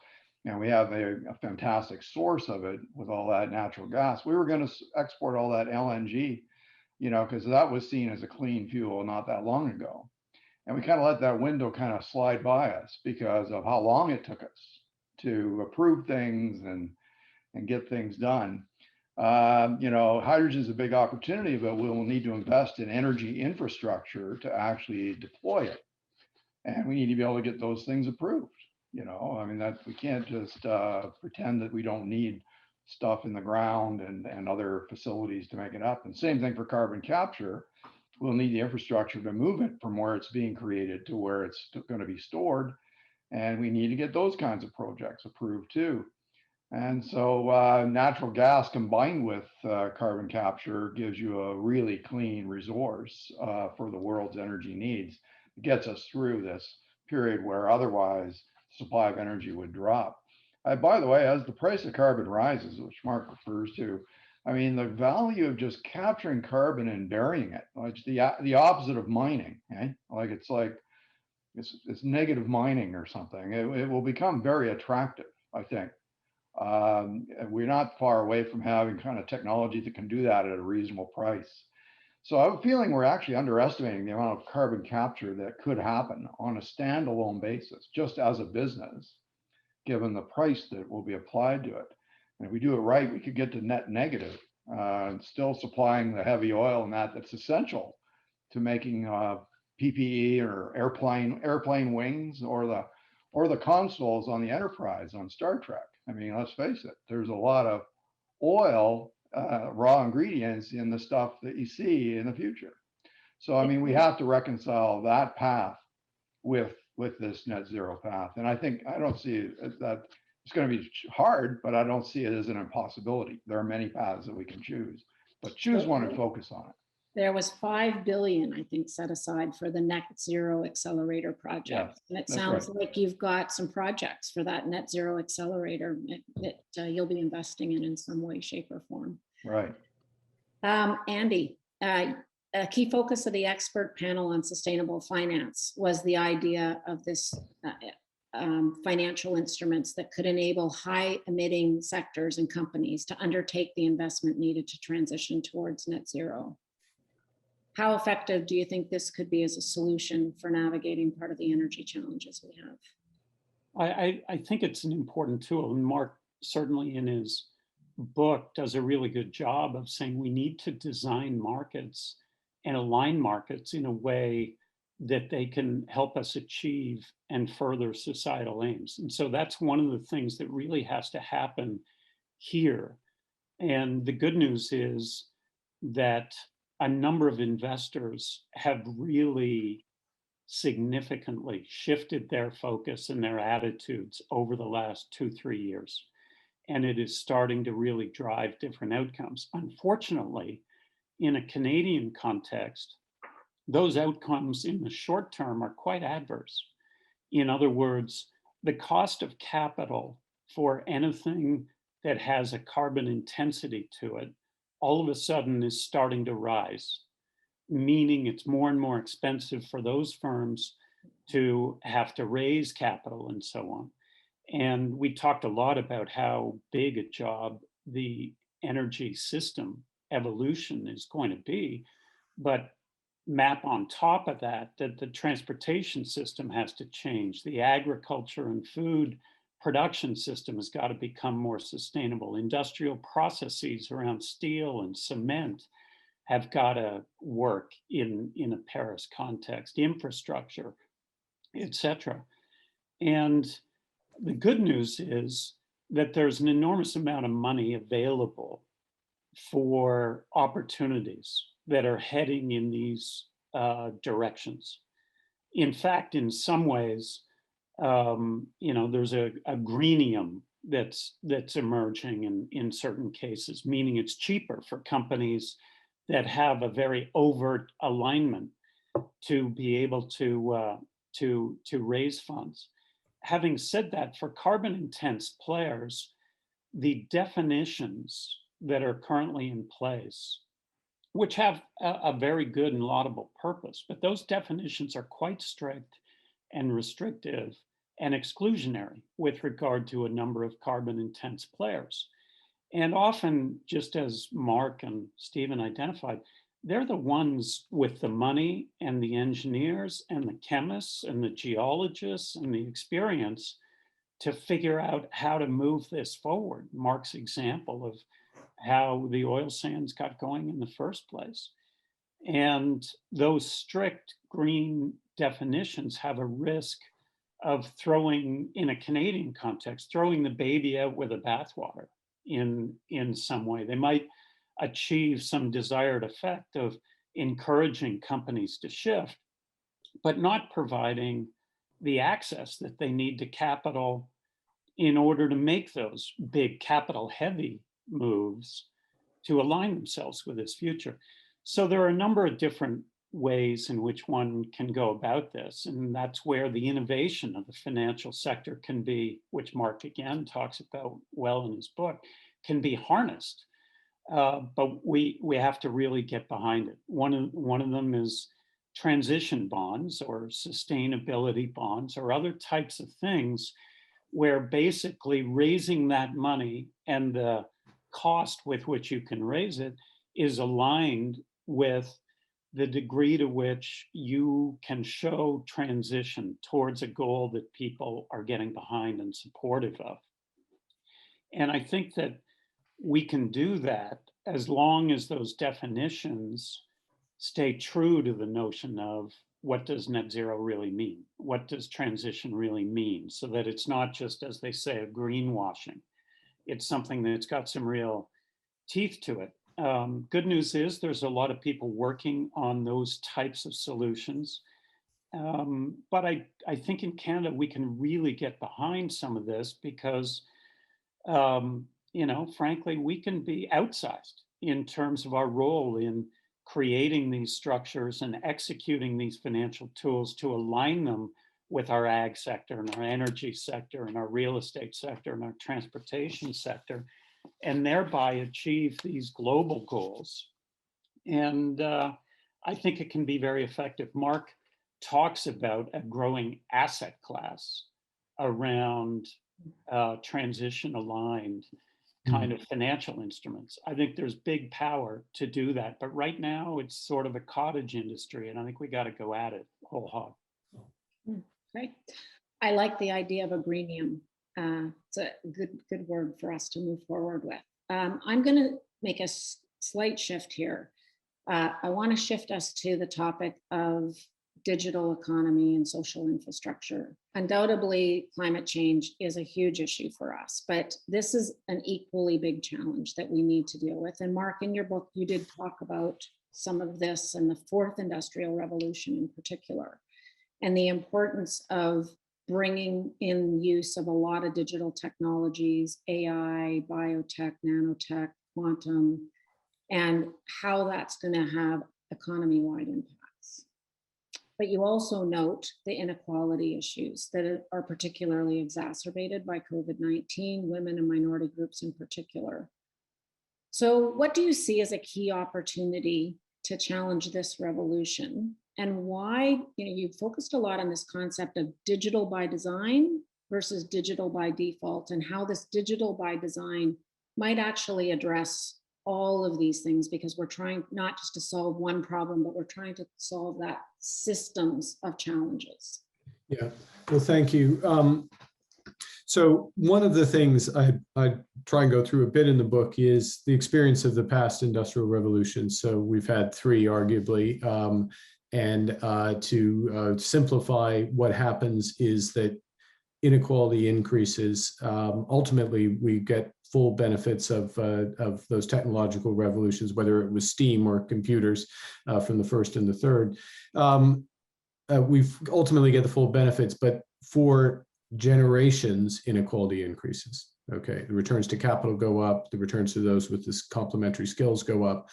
And we have a fantastic source of it with all that natural gas. We were going to export all that LNG, because that was seen as a clean fuel not that long ago. And we kind of let that window kind of slide by us because of how long it took us to approve things and get things done. Hydrogen is a big opportunity, but we will need to invest in energy infrastructure to actually deploy it. And we need to be able to get those things approved. We can't just pretend that we don't need stuff in the ground and other facilities to make it up. And same thing for carbon capture. We'll need the infrastructure to move it from where it's being created to where it's going to be stored. And we need to get those kinds of projects approved too. And so natural gas combined with carbon capture gives you a really clean resource for the world's energy needs. It gets us through this period where otherwise supply of energy would drop. By the way, as the price of carbon rises, which Mark refers to, I mean, the value of just capturing carbon and burying it, it's the opposite of mining, eh? It's negative mining or something. It will become very attractive, I think. We're not far away from having kind of technology that can do that at a reasonable price. So I'm feeling we're actually underestimating the amount of carbon capture that could happen on a standalone basis, just as a business, given the price that will be applied to it. And if we do it right, we could get to net negative and still supplying the heavy oil and that's essential to making PPE or airplane wings or the consoles on the Enterprise on Star Trek. I mean, let's face it, there's a lot of oil, raw ingredients in the stuff that you see in the future. So, I mean, we have to reconcile that path with this net zero path. And I don't see that it's going to be hard, but I don't see it as an impossibility. There are many paths that we can choose, but choose one and focus on it. There was $5 billion, I think, set aside for the net zero accelerator project. Yes, and it sounds right. like you've got some projects for that net zero accelerator that you'll be investing in some way, shape, or form. Right. Andy, a key focus of the expert panel on sustainable finance was the idea of this financial instruments that could enable high emitting sectors and companies to undertake the investment needed to transition towards net zero. How effective do you think this could be as a solution for navigating part of the energy challenges we have? I think it's an important tool, and Mark certainly in his book does a really good job of saying we need to design markets and align markets in a way that they can help us achieve and further societal aims. And so that's one of the things that really has to happen here. And the good news is that a number of investors have really significantly shifted their focus and their attitudes over the last 2, 3 years. And it is starting to really drive different outcomes. Unfortunately, in a Canadian context, those outcomes in the short term are quite adverse. In other words, the cost of capital for anything that has a carbon intensity to it all of a sudden is starting to rise, meaning it's more and more expensive for those firms to have to raise capital and so on. And we talked a lot about how big a job the energy system evolution is going to be, but map on top of that that the transportation system has to change. The agriculture and food production system has got to become more sustainable. Industrial processes around steel and cement have got to work in a Paris context, infrastructure, etc. And the good news is that there's an enormous amount of money available for opportunities that are heading in these directions. In fact, in some ways, there's a greenium that's emerging in certain cases, meaning it's cheaper for companies that have a very overt alignment to be able to raise funds. Having said that, for carbon intense players, the definitions that are currently in place, which have a very good and laudable purpose, but those definitions are quite strict and restrictive and exclusionary with regard to a number of carbon intense players. And often, just as Mark and Stephen identified, they're the ones with the money and the engineers and the chemists and the geologists and the experience to figure out how to move this forward. Mark's example of how the oil sands got going in the first place. And those strict green definitions have a risk of throwing, in a Canadian context, throwing the baby out with the bathwater in some way. They might achieve some desired effect of encouraging companies to shift, but not providing the access that they need to capital in order to make those big capital heavy moves to align themselves with this future. So there are a number of different ways in which one can go about this. And that's where the innovation of the financial sector can be, which Mark again talks about well in his book, can be harnessed. But we have to really get behind it. One of them is transition bonds or sustainability bonds or other types of things where basically raising that money and the cost with which you can raise it is aligned with the degree to which you can show transition towards a goal that people are getting behind and supportive of. And I think that we can do that as long as those definitions stay true to the notion of what does net zero really mean? What does transition really mean? So that it's not just, as they say, a greenwashing. It's something that's got some real teeth to it. Good news is there's a lot of people working on those types of solutions. But I think in Canada, we can really get behind some of this because, frankly, we can be outsized in terms of our role in creating these structures and executing these financial tools to align them with our ag sector and our energy sector and our real estate sector and our transportation sector, and thereby achieve these global goals. And I think it can be very effective. Mark talks about a growing asset class around transition aligned kind of financial instruments. I think there's big power to do that. But right now, it's sort of a cottage industry, and I think we got to go at it whole hog. Right. I like the idea of a greenium. It's a good word for us to move forward with. I'm going to make a slight shift here. I want to shift us to the topic of digital economy and social infrastructure. Undoubtedly, climate change is a huge issue for us, but this is an equally big challenge that we need to deal with. And Mark, in your book, you did talk about some of this and the fourth industrial revolution in particular, and the importance of bringing in use of a lot of digital technologies, AI, biotech, nanotech, quantum, and how that's going to have economy-wide impacts. But you also note the inequality issues that are particularly exacerbated by COVID-19, women and minority groups in particular. So what do you see as a key opportunity to challenge this revolution? And why, you focused a lot on this concept of digital by design versus digital by default, and how this digital by design might actually address all of these things, because we're trying not just to solve one problem, but we're trying to solve that systems of challenges. Yeah, well, thank you. So one of the things I try and go through a bit in the book is the experience of the past industrial revolution. So we've had three, arguably, and to simplify, what happens is that inequality increases. Ultimately, we get full benefits of those technological revolutions, whether it was steam or computers from the first and the third. We've ultimately get the full benefits, but for generations, inequality increases. Okay, the returns to capital go up, the returns to those with this complementary skills go up,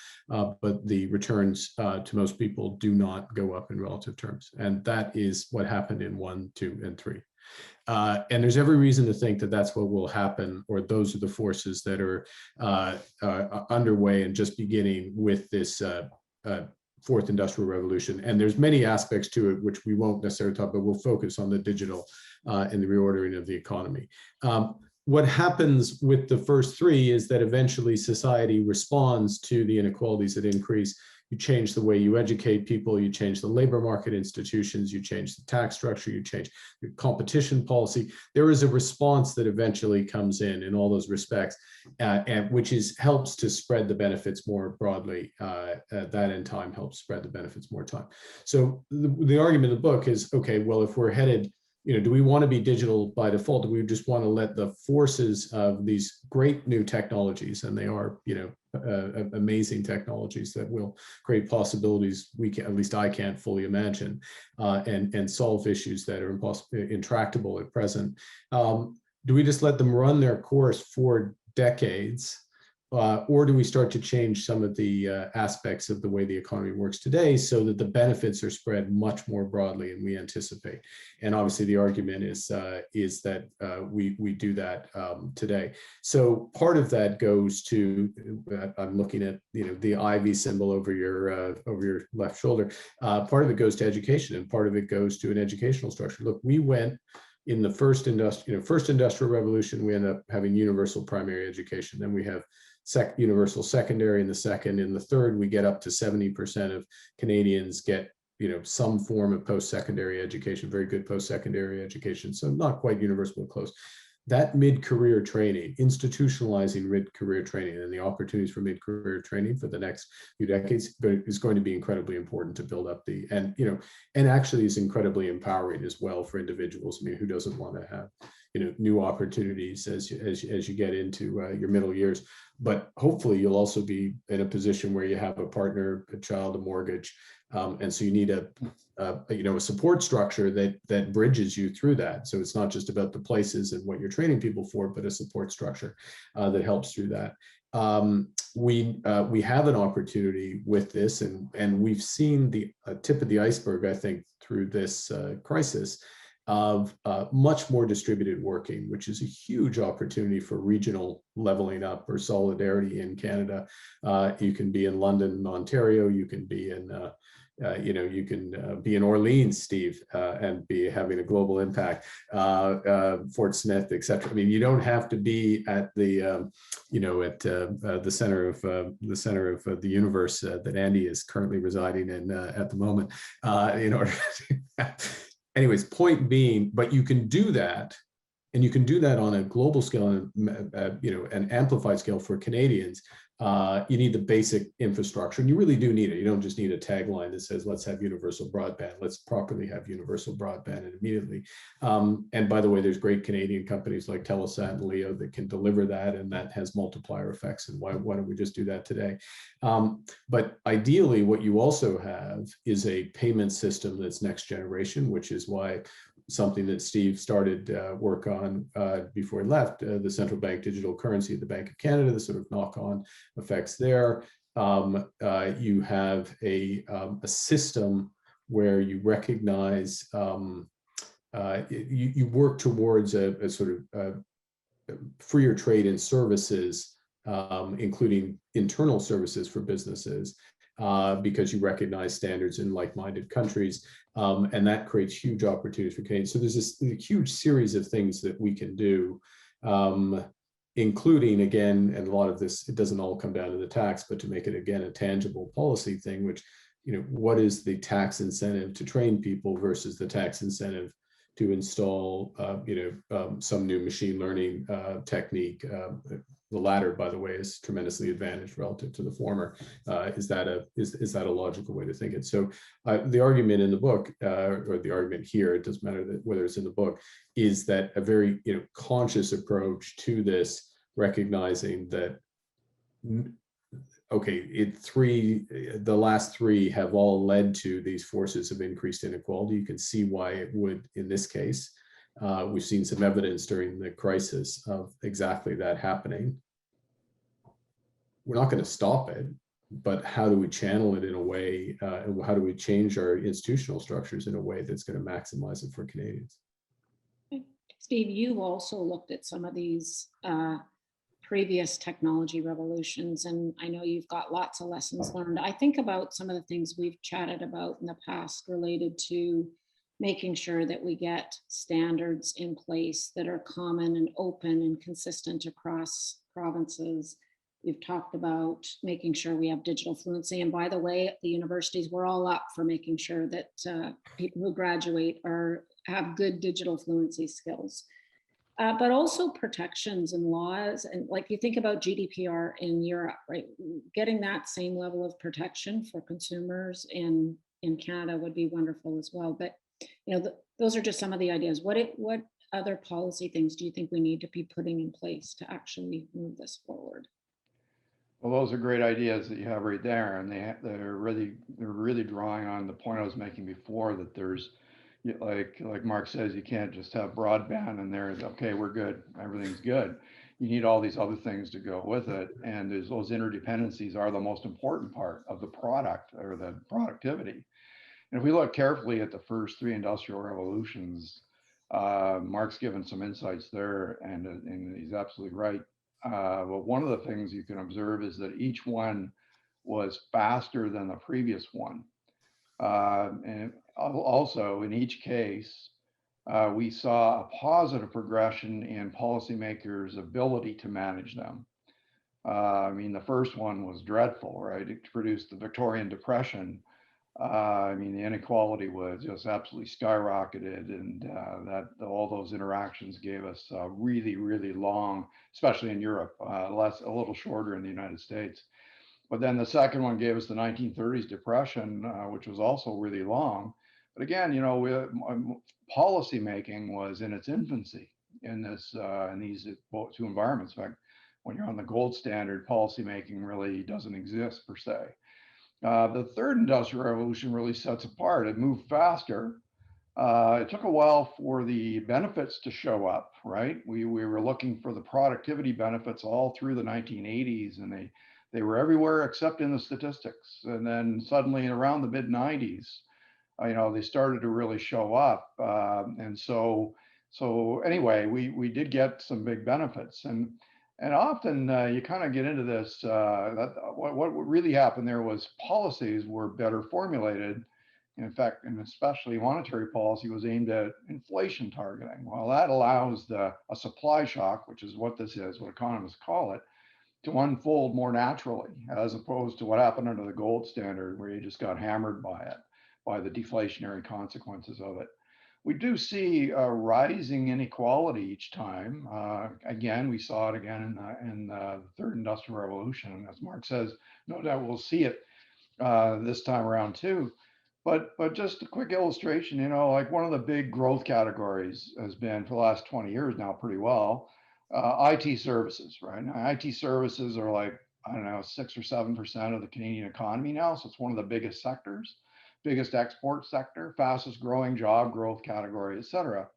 but the returns to most people do not go up in relative terms. And that is what happened in 1, 2, and 3. And there's every reason to think that that's what will happen, or those are the forces that are underway and just beginning with this fourth industrial revolution. And there's many aspects to it, which we won't necessarily talk about. We'll focus on the digital and the reordering of the economy. What happens with the first three is that eventually society responds to the inequalities that increase. You change the way you educate people, you change the labor market institutions, you change the tax structure, you change the competition policy. There is a response that eventually comes in all those respects, and which helps to spread the benefits more broadly. That in time helps spread the benefits more time. So the argument in the book is, okay, well, if we're headed, do we want to be digital by default? Do we just want to let the forces of these great new technologies, and they are, amazing technologies that will create possibilities at least I can't fully imagine, and solve issues that are intractable at present. Do we just let them run their course for decades? Or do we start to change some of the aspects of the way the economy works today so that the benefits are spread much more broadly than we anticipate? And obviously the argument is that we do that today. So part of that goes to, I'm looking at the Ivey symbol over your left shoulder. Part of it goes to education, and part of it goes to an educational structure. Look, we went in the first industrial revolution, we end up having universal primary education. Then we have universal secondary in the second. In the third, we get up to 70% of Canadians get some form of post-secondary education, very good post-secondary education. So not quite universal, but close. That mid-career training, institutionalizing mid-career training, and the opportunities for mid-career training for the next few decades is going to be incredibly important to build up and actually is incredibly empowering as well for individuals. I mean, who doesn't want to have new opportunities as you get into your middle years? But hopefully you'll also be in a position where you have a partner, a child, a mortgage, and so you need a support structure that bridges you through that. So it's not just about the places and what you're training people for, but a support structure that helps through that. We have an opportunity with this, and we've seen the tip of the iceberg, I think, through this crisis, of much more distributed working, which is a huge opportunity for regional leveling up or solidarity in Canada. You can be in London, Ontario, you can be in You can be in Orleans, Steve, and be having a global impact. Fort Smith, et cetera. I mean, you don't have to be at the the center of the universe that Andy is currently residing in at the moment. In order to anyways, point being, but you can do that, and you can do that on a global scale and an amplified scale for Canadians. You need the basic infrastructure, and you really do need it. You don't just need a tagline that says, let's have universal broadband. Let's properly have universal broadband and immediately. And by the way, there's great Canadian companies like Telesat and Leo that can deliver that, and that has multiplier effects. And why don't we just do that today? But ideally, what you also have is a payment system that's next generation, which is why something that Steve started work on before he left, the central bank digital currency at the Bank of Canada, the sort of knock-on effects there. You have a system where you recognize, you work towards a sort of freer trade in services, including internal services for businesses, because you recognize standards in like-minded countries, and that creates huge opportunities for Canadians. So there's this huge series of things that we can do, including, again, and a lot of this, it doesn't all come down to the tax, but to make it, again, a tangible policy thing, which, what is the tax incentive to train people versus the tax incentive to install, some new machine learning technique. The latter, by the way, is tremendously advantaged relative to the former. Is that a logical way to think it? So the argument in the book, or the argument here, it doesn't matter whether it's in the book, is that a very conscious approach to this, recognizing that okay, the last three have all led to these forces of increased inequality. You can see why it would in this case. We've seen some evidence during the crisis of exactly that happening. We're not going to stop it, but how do we channel it in a way, and how do we change our institutional structures in a way that's going to maximize it for Canadians? Steve, you've also looked at some of these previous technology revolutions, and I know you've got lots of lessons learned. I think about some of the things we've chatted about in the past related to making sure that we get standards in place that are common and open and consistent across provinces. We've talked about making sure we have digital fluency. And by the way, at the universities, we're all up for making sure that people who graduate have good digital fluency skills. But also protections and laws. And like you think about GDPR in Europe, right? Getting that same level of protection for consumers in Canada would be wonderful as well. But those are just some of the ideas. What other policy things do you think we need to be putting in place to actually move this forward? Well, those are great ideas that you have right there, and they're really drawing on the point I was making before, that there's, like Mark says, you can't just have broadband and there's okay, we're good, everything's good. You need all these other things to go with it, and those interdependencies are the most important part of the product or the productivity. And if we look carefully at the first three industrial revolutions, Mark's given some insights there, and he's absolutely right. But one of the things you can observe is that each one was faster than the previous one. And also in each case, we saw a positive progression in policymakers' ability to manage them. I mean, the first one was dreadful, right? It produced the Victorian Depression. I mean, the inequality was just absolutely skyrocketed, and that all those interactions gave us really, really long, especially in Europe, a little shorter in the United States. But then the second one gave us the 1930s depression, which was also really long. But again, policy making was in its infancy in these two environments. In fact, when you're on the gold standard, policy making really doesn't exist per se. The third industrial revolution really sets apart. It moved faster. It took a while for the benefits to show up, right? We were looking for the productivity benefits all through the 1980s, and they were everywhere except in the statistics. And then suddenly around the mid 90s, they started to really show up. And so anyway, we did get some big benefits. And And often you kind of get into this, that what really happened there was policies were better formulated. In fact, and especially monetary policy was aimed at inflation targeting. Well, that allows a supply shock, which is what this is, what economists call it, to unfold more naturally, as opposed to what happened under the gold standard, where you just got hammered by it, by the deflationary consequences of it. We do see a rising inequality each time. Again, we saw it again in the third industrial revolution. As Mark says, no doubt we'll see it this time around too. But just a quick illustration, like one of the big growth categories has been for the last 20 years now pretty well, IT services, right? Now, IT services are like, I don't know, 6 or 7% of the Canadian economy now. So it's one of the biggest sectors, biggest export sector, fastest growing job growth category, et cetera.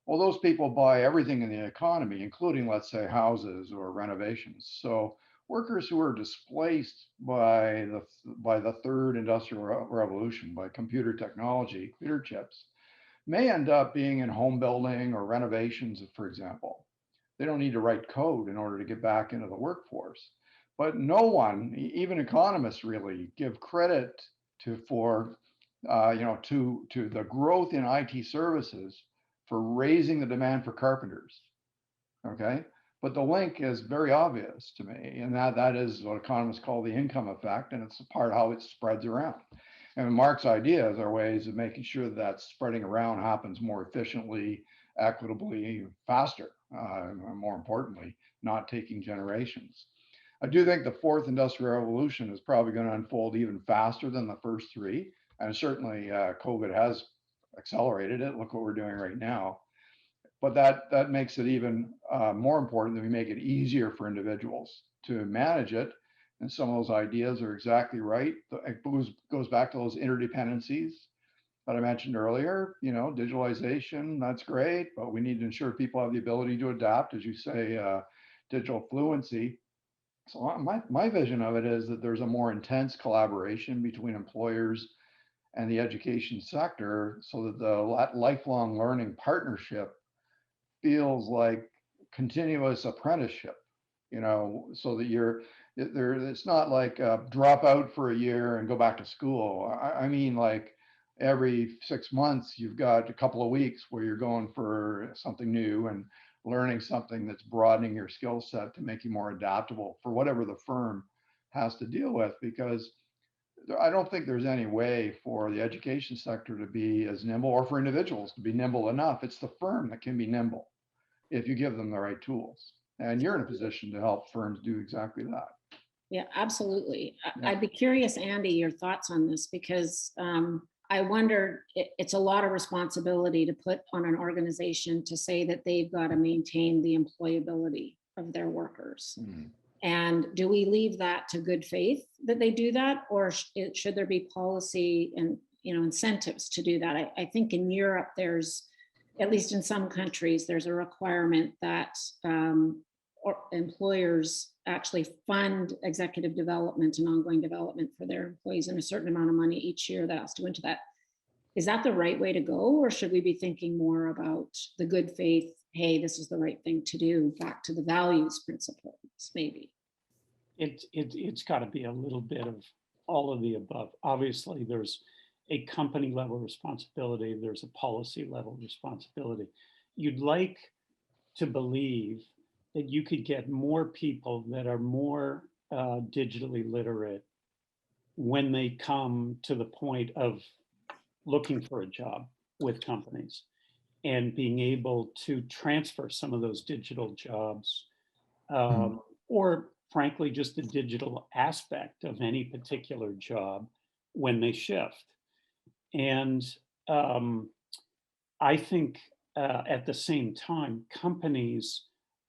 Well, those people buy everything in the economy, including, let's say, houses or renovations. So workers who are displaced by the third industrial revolution, by computer technology, computer chips, may end up being in home building or renovations, for example. They don't need to write code in order to get back into the workforce. But no one, even economists, really give credit to the growth in IT services for raising the demand for carpenters. Okay, but the link is very obvious to me, and that is what economists call the income effect, and it's a part of how it spreads around. And Mark's ideas are ways of making sure that spreading around happens more efficiently, equitably, faster, more importantly, not taking generations. I do think the fourth industrial revolution is probably going to unfold even faster than the first three. And certainly COVID has accelerated it. Look what we're doing right now. But that makes it even more important that we make it easier for individuals to manage it. And some of those ideas are exactly right. It goes back to those interdependencies that I mentioned earlier. Digitalization, that's great, but we need to ensure people have the ability to adapt, as you say, digital fluency. So my vision of it is that there's a more intense collaboration between employers and the education sector, so that the lifelong learning partnership feels like continuous apprenticeship, so that it's not like drop out for a year and go back to school. I mean, like every 6 months, you've got a couple of weeks where you're going for something new and learning something that's broadening your skill set to make you more adaptable for whatever the firm has to deal with. Because I don't think there's any way for the education sector to be as nimble, or for individuals to be nimble enough. It's the firm that can be nimble if you give them the right tools. And you're in a position to help firms do exactly that. Yeah, absolutely. Yeah. I'd be curious, Andy, your thoughts on this, because I wonder, it's a lot of responsibility to put on an organization to say that they've got to maintain the employability of their workers. Mm-hmm. And do we leave that to good faith that they do that, or should there be policy and incentives to do that? I think in Europe, there's, at least in some countries, there's a requirement that employers actually fund executive development and ongoing development for their employees, and a certain amount of money each year that has to go into that. Is that the right way to go, or should we be thinking more about the good faith, hey, this is the right thing to do, back to the values principles, maybe? It's got to be a little bit of all of the above. Obviously, there's a company level responsibility, there's a policy level responsibility. You'd like to believe that you could get more people that are more digitally literate when they come to the point of looking for a job with companies, and being able to transfer some of those digital jobs, or frankly, just the digital aspect of any particular job when they shift. And I think at the same time, companies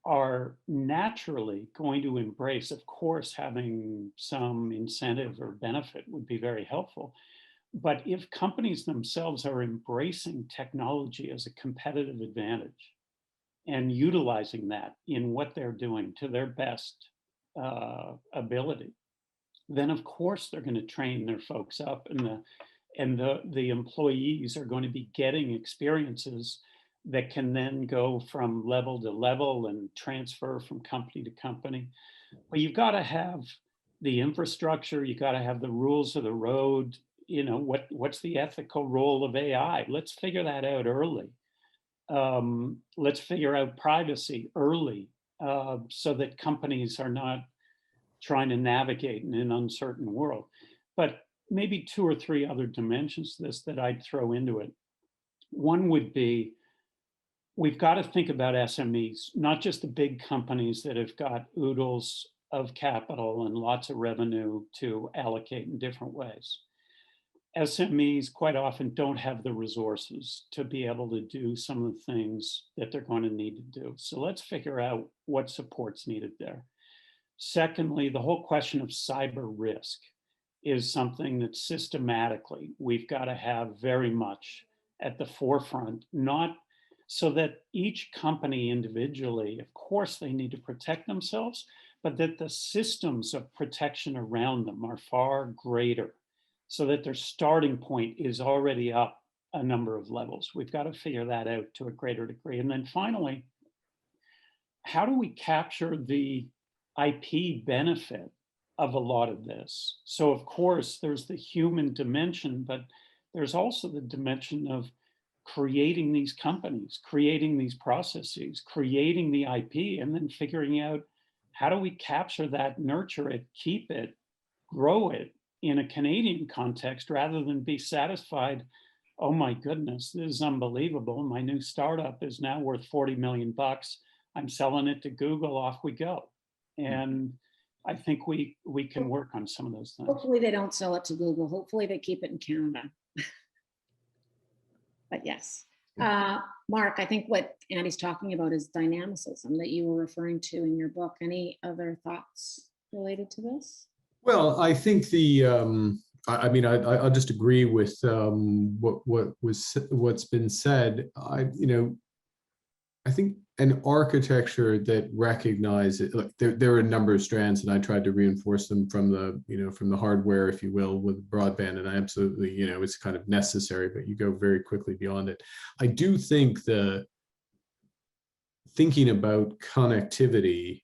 are naturally going to embrace, of course, having some incentive or benefit would be very helpful. But if companies themselves are embracing technology as a competitive advantage and utilizing that in what they're doing to their best ability, then of course they're going to train their folks up, and the employees are going to be getting experiences that can then go from level to level and transfer from company to company. But you've got to have the infrastructure, you got to have the rules of the road. You know, what's the ethical role of AI? Let's figure that out early. Let's figure out privacy early, so that companies are not trying to navigate in an uncertain world. But maybe 2 or 3 other dimensions to this that I'd throw into it. One would be, we've got to think about SMEs, not just the big companies that have got oodles of capital and lots of revenue to allocate in different ways. SMEs quite often don't have the resources to be able to do some of the things that they're going to need to do. So let's figure out what support's needed there. Secondly, the whole question of cyber risk is something that systematically we've got to have very much at the forefront, not so that each company individually, of course, they need to protect themselves, but that the systems of protection around them are far greater, so that their starting point is already up a number of levels. We've got to figure that out to a greater degree. And then finally, how do we capture the IP benefit of a lot of this? So of course, there's the human dimension, but there's also the dimension of creating these companies, creating these processes, creating the IP, and then figuring out how do we capture that, nurture it, keep it, grow it in a Canadian context, rather than be satisfied, oh my goodness, this is unbelievable. My new startup is now worth 40 million bucks. I'm selling it to Google, off we go. And I think we can work on some of those things. Hopefully they don't sell it to Google. Hopefully they keep it in Canada. But yes. Mark, I think what Andy's talking about is dynamicism that you were referring to in your book. Any other thoughts related to this? Well, I think I'll just agree with what's been said. I think an architecture that recognizes, look, there are a number of strands, and I tried to reinforce them from the hardware, if you will, with broadband, and I absolutely, it's kind of necessary, but you go very quickly beyond it. I do think thinking about connectivity,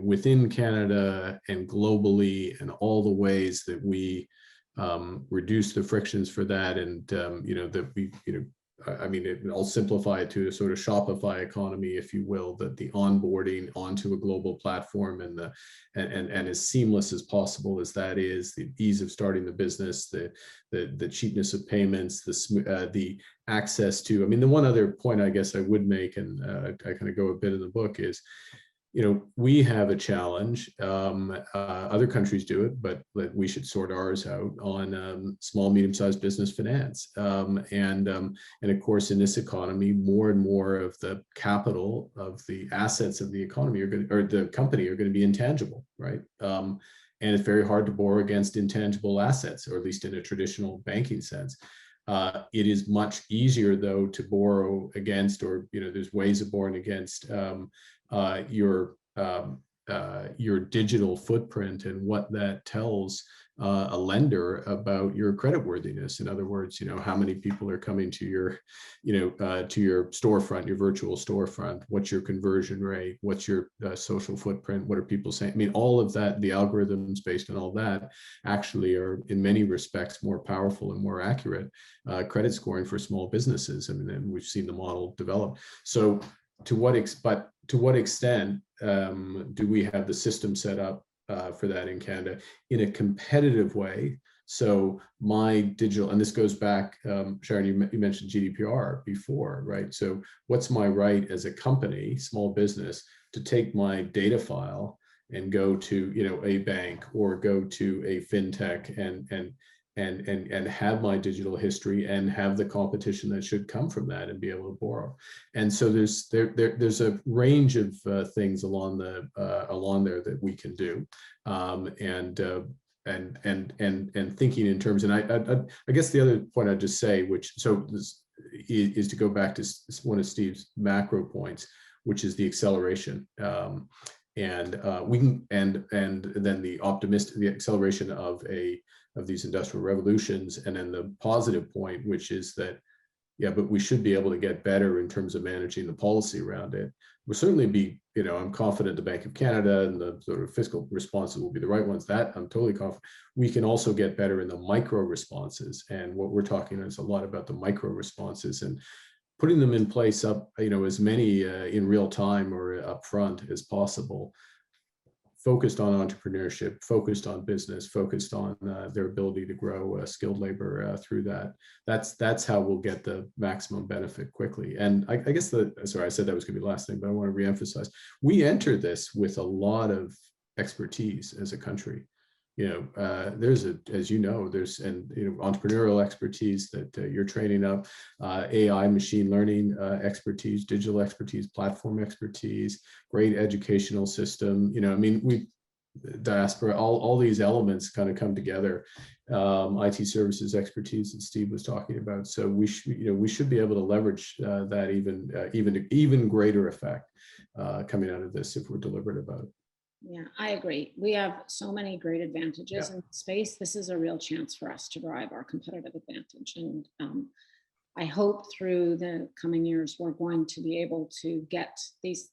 within Canada and globally, and all the ways that we reduce the frictions for that, and that we, I'll simplify it to a sort of Shopify economy, if you will, that the onboarding onto a global platform and as seamless as possible as that is, the ease of starting the business, the cheapness of payments, the access to. The one other point I guess I would make, and I kind of go a bit in the book, is, we have a challenge. Other countries do it, but we should sort ours out on small, medium-sized business finance. And of course, in this economy, more and more of the capital of the assets of the economy the company are going to be intangible, right? And it's very hard to borrow against intangible assets, or at least in a traditional banking sense. It is much easier, though, to borrow against, or there's ways of borrowing against your digital footprint and what that tells a lender about your creditworthiness. In other words, how many people are coming to your storefront, your virtual storefront, what's your conversion rate, what's your social footprint, what are people saying? All of that, the algorithms based on all that actually are in many respects more powerful and more accurate credit scoring for small businesses. And we've seen the model develop. So to what extent do we have the system set up for that in Canada in a competitive way? So my digital, and this goes back, Sharon, you mentioned GDPR before, right? So what's my right as a company, small business, to take my data file and go to a bank or go to a fintech and have my digital history and have the competition that should come from that and be able to borrow. And so there's a range of things along there that we can do, and thinking in terms. And I guess the other point I'd just say, is to go back to one of Steve's macro points, which is the acceleration. And then the acceleration of these industrial revolutions, and then the positive point, which is that Yeah, but we should be able to get better in terms of managing the policy around it. We'll certainly be, I'm confident the Bank of Canada and the sort of fiscal responses will be the right ones. That I'm totally confident. We can also get better in the micro responses. And what we're talking is a lot about the micro responses and putting them in place up, as many in real time or upfront as possible, focused on entrepreneurship, focused on business, focused on their ability to grow skilled labor through that. That's how we'll get the maximum benefit quickly. And I guess sorry, I said that was going to be the last thing, but I want to reemphasize, we enter this with a lot of expertise as a country. There's as there's entrepreneurial expertise that you're training up, AI, machine learning expertise, digital expertise, platform expertise, great educational system. We diaspora, all these elements kind of come together. IT services expertise that Steve was talking about. So we should be able to leverage that even greater effect coming out of this if we're deliberate about it. Yeah, I agree. We have so many great advantages in space. This is a real chance for us to drive our competitive advantage. And I hope through the coming years, we're going to be able to get these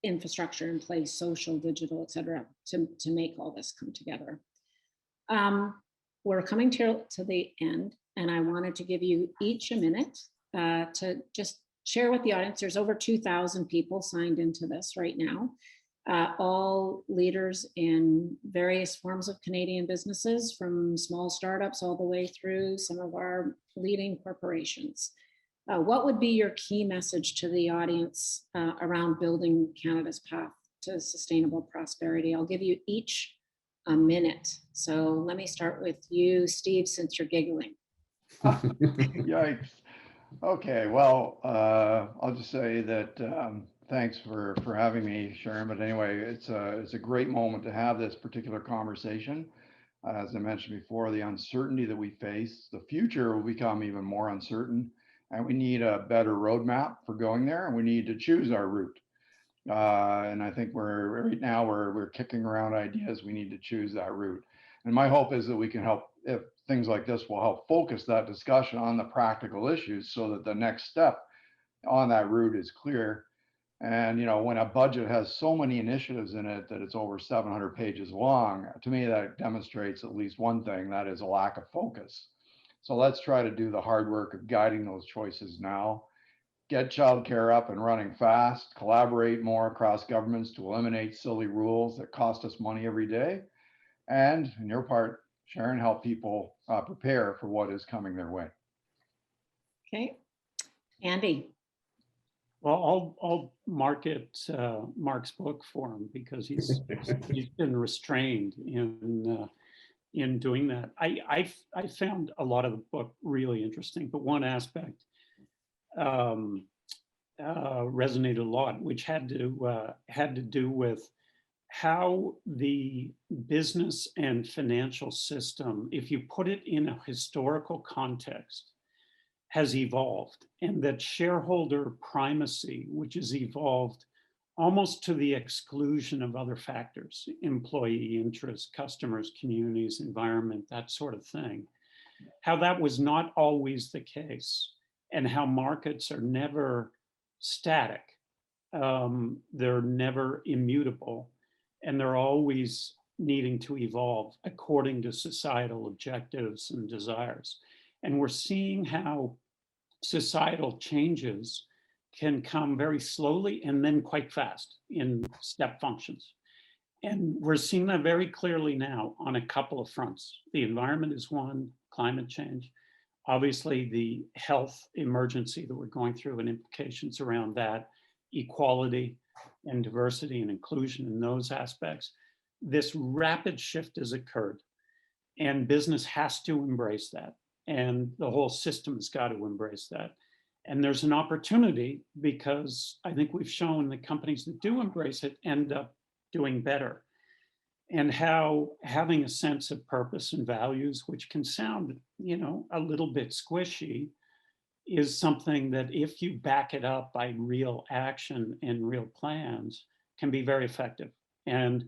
infrastructure in place, social, digital, et cetera, to make all this come together. We're coming to the end, and I wanted to give you each a minute to just share with the audience. There's over 2,000 people signed into this right now. All leaders in various forms of Canadian businesses, from small startups all the way through some of our leading corporations. What would be your key message to the audience around building Canada's path to sustainable prosperity? I'll give you each a minute. So let me start with you, Steve, since you're giggling. Yikes. Okay, well, I'll just say that thanks for having me, Sharon. But anyway, it's a great moment to have this particular conversation. As I mentioned before, the uncertainty that we face, the future will become even more uncertain, and we need a better roadmap for going there, and we need to choose our route. And I think right now we're kicking around ideas. We need to choose that route. And my hope is that we can help, if things like this will help focus that discussion on the practical issues so that the next step on that route is clear. And, when a budget has so many initiatives in it that it's over 700 pages long, to me, that demonstrates at least one thing, that is a lack of focus. So let's try to do the hard work of guiding those choices now. Get childcare up and running fast, collaborate more across governments to eliminate silly rules that cost us money every day. And in your part, Sharon, help people prepare for what is coming their way. Okay. Andy. Well, I'll market Mark's book for him because he's been restrained in doing that. I found a lot of the book really interesting, but one aspect resonated a lot, which had to do with how the business and financial system, if you put it in a historical context, has evolved, and that shareholder primacy, which has evolved almost to the exclusion of other factors, employee interests, customers, communities, environment, that sort of thing, how that was not always the case, and how markets are never static. They're never immutable, and they're always needing to evolve according to societal objectives and desires. And we're seeing how societal changes can come very slowly and then quite fast in step functions. And we're seeing that very clearly now on a couple of fronts. The environment is one, climate change. Obviously, the health emergency that we're going through and implications around that, equality and diversity and inclusion in those aspects. This rapid shift has occurred, and business has to embrace that. And the whole system has got to embrace that. And there's an opportunity, because I think we've shown that companies that do embrace it end up doing better. And how having a sense of purpose and values, which can sound, a little bit squishy, is something that if you back it up by real action and real plans, can be very effective. And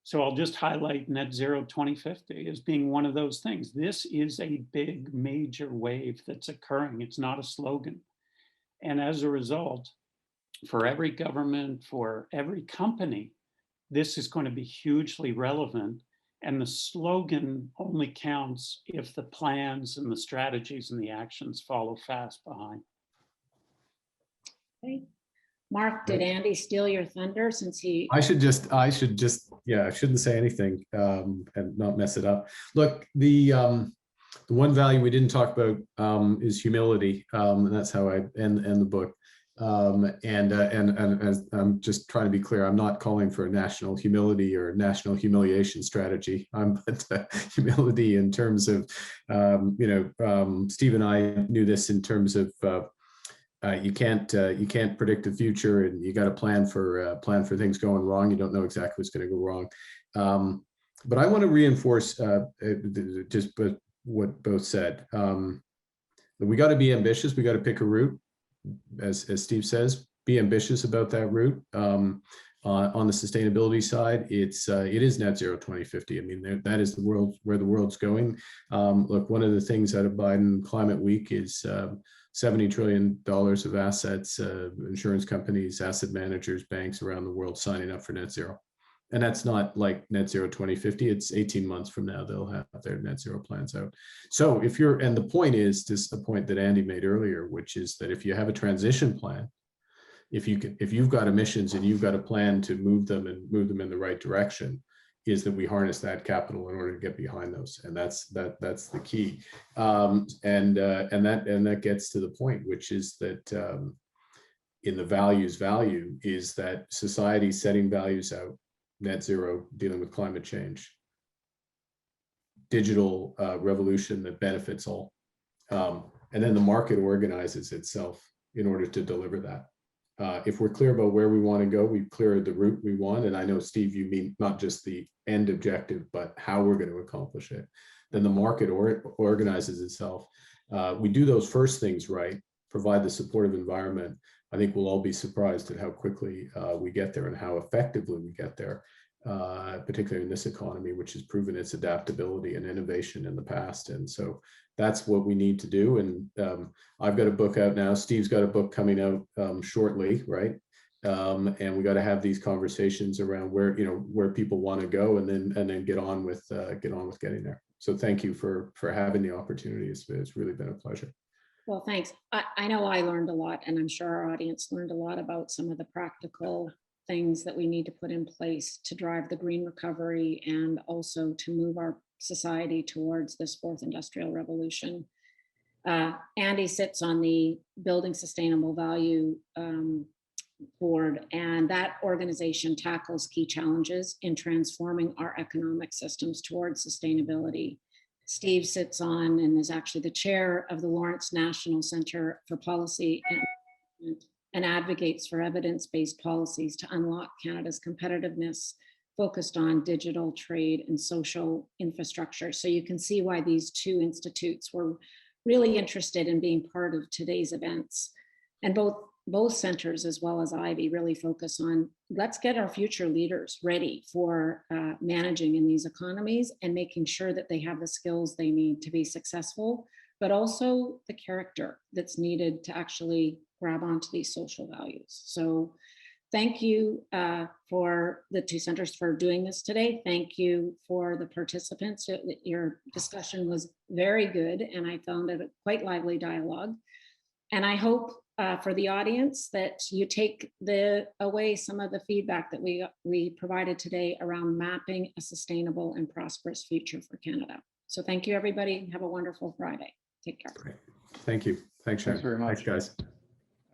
So I'll just highlight net zero 2050 as being one of those things. This is a big major wave that's occurring. It's not a slogan. And as a result, for every government, for every company, this is going to be hugely relevant. And the slogan only counts if the plans and the strategies and the actions follow fast behind. Okay. Mark, did Andy steal your thunder since he? I should just, yeah, I shouldn't say anything and not mess it up. Look, the one value we didn't talk about is humility, and that's how I end the book. And as I'm just trying to be clear, I'm not calling for a national humility or national humiliation strategy. But humility in terms of, Steve and I knew this in terms of you can't predict the future, and you got to plan for things going wrong. You don't know exactly what's going to go wrong. But I want to reinforce just what both said. We got to be ambitious. We got to pick a route. As Steve says, be ambitious about that route. On the sustainability side, it is net zero 2050. I mean, that is the world where the world's going. Look, one of the things out of Biden Climate Week is $70 trillion of assets, insurance companies, asset managers, banks around the world signing up for net zero. And that's not like net zero 2050. It's 18 months from now, they'll have their net zero plans out. So and the point is just a point that Andy made earlier, which is that if you have a transition plan, if you've got emissions and you've got a plan to move them in the right direction, is that we harness that capital in order to get behind those. And that's the key. And that gets to the point, which is that in the values value is that society setting values out, net zero, dealing with climate change, digital revolution that benefits all. And then the market organizes itself in order to deliver that. If we're clear about where we want to go, we've cleared the route we want. And I know, Steve, you mean not just the end objective, but how we're going to accomplish it. Then the market organizes itself. We do those first things right, provide the supportive environment. I think we'll all be surprised at how quickly we get there and how effectively we get there, particularly in this economy, which has proven its adaptability and innovation in the past. And so that's what we need to do. And I've got a book out now. Steve's got a book coming out shortly, right? And we got to have these conversations around where people want to go, and then get on with getting there. So thank you for having the opportunity. It's really been a pleasure. Well, thanks. I know I learned a lot, and I'm sure our audience learned a lot about some of the practical things that we need to put in place to drive the green recovery and also to move our society towards this fourth industrial revolution. Andy sits on the Building Sustainable Value board, and that organization tackles key challenges in transforming our economic systems towards sustainability. Steve sits on and is actually the chair of the Lawrence National Center for Policy and advocates for evidence-based policies to unlock Canada's competitiveness focused on digital, trade, and social infrastructure. So you can see why these two institutes were really interested in being part of today's events. And both centers, as well as Ivey, really focus on, let's get our future leaders ready for managing in these economies and making sure that they have the skills they need to be successful, but also the character that's needed to actually grab onto these social values. So thank you for the two centers for doing this today. Thank you for the participants. Your discussion was very good, and I found it a quite lively dialogue. And I hope for the audience that you take away some of the feedback that we provided today around mapping a sustainable and prosperous future for Canada. So thank you, everybody. Have a wonderful Friday. Take care. Great. Thank you. Thanks, Sharon. Thanks very much. Thanks, guys.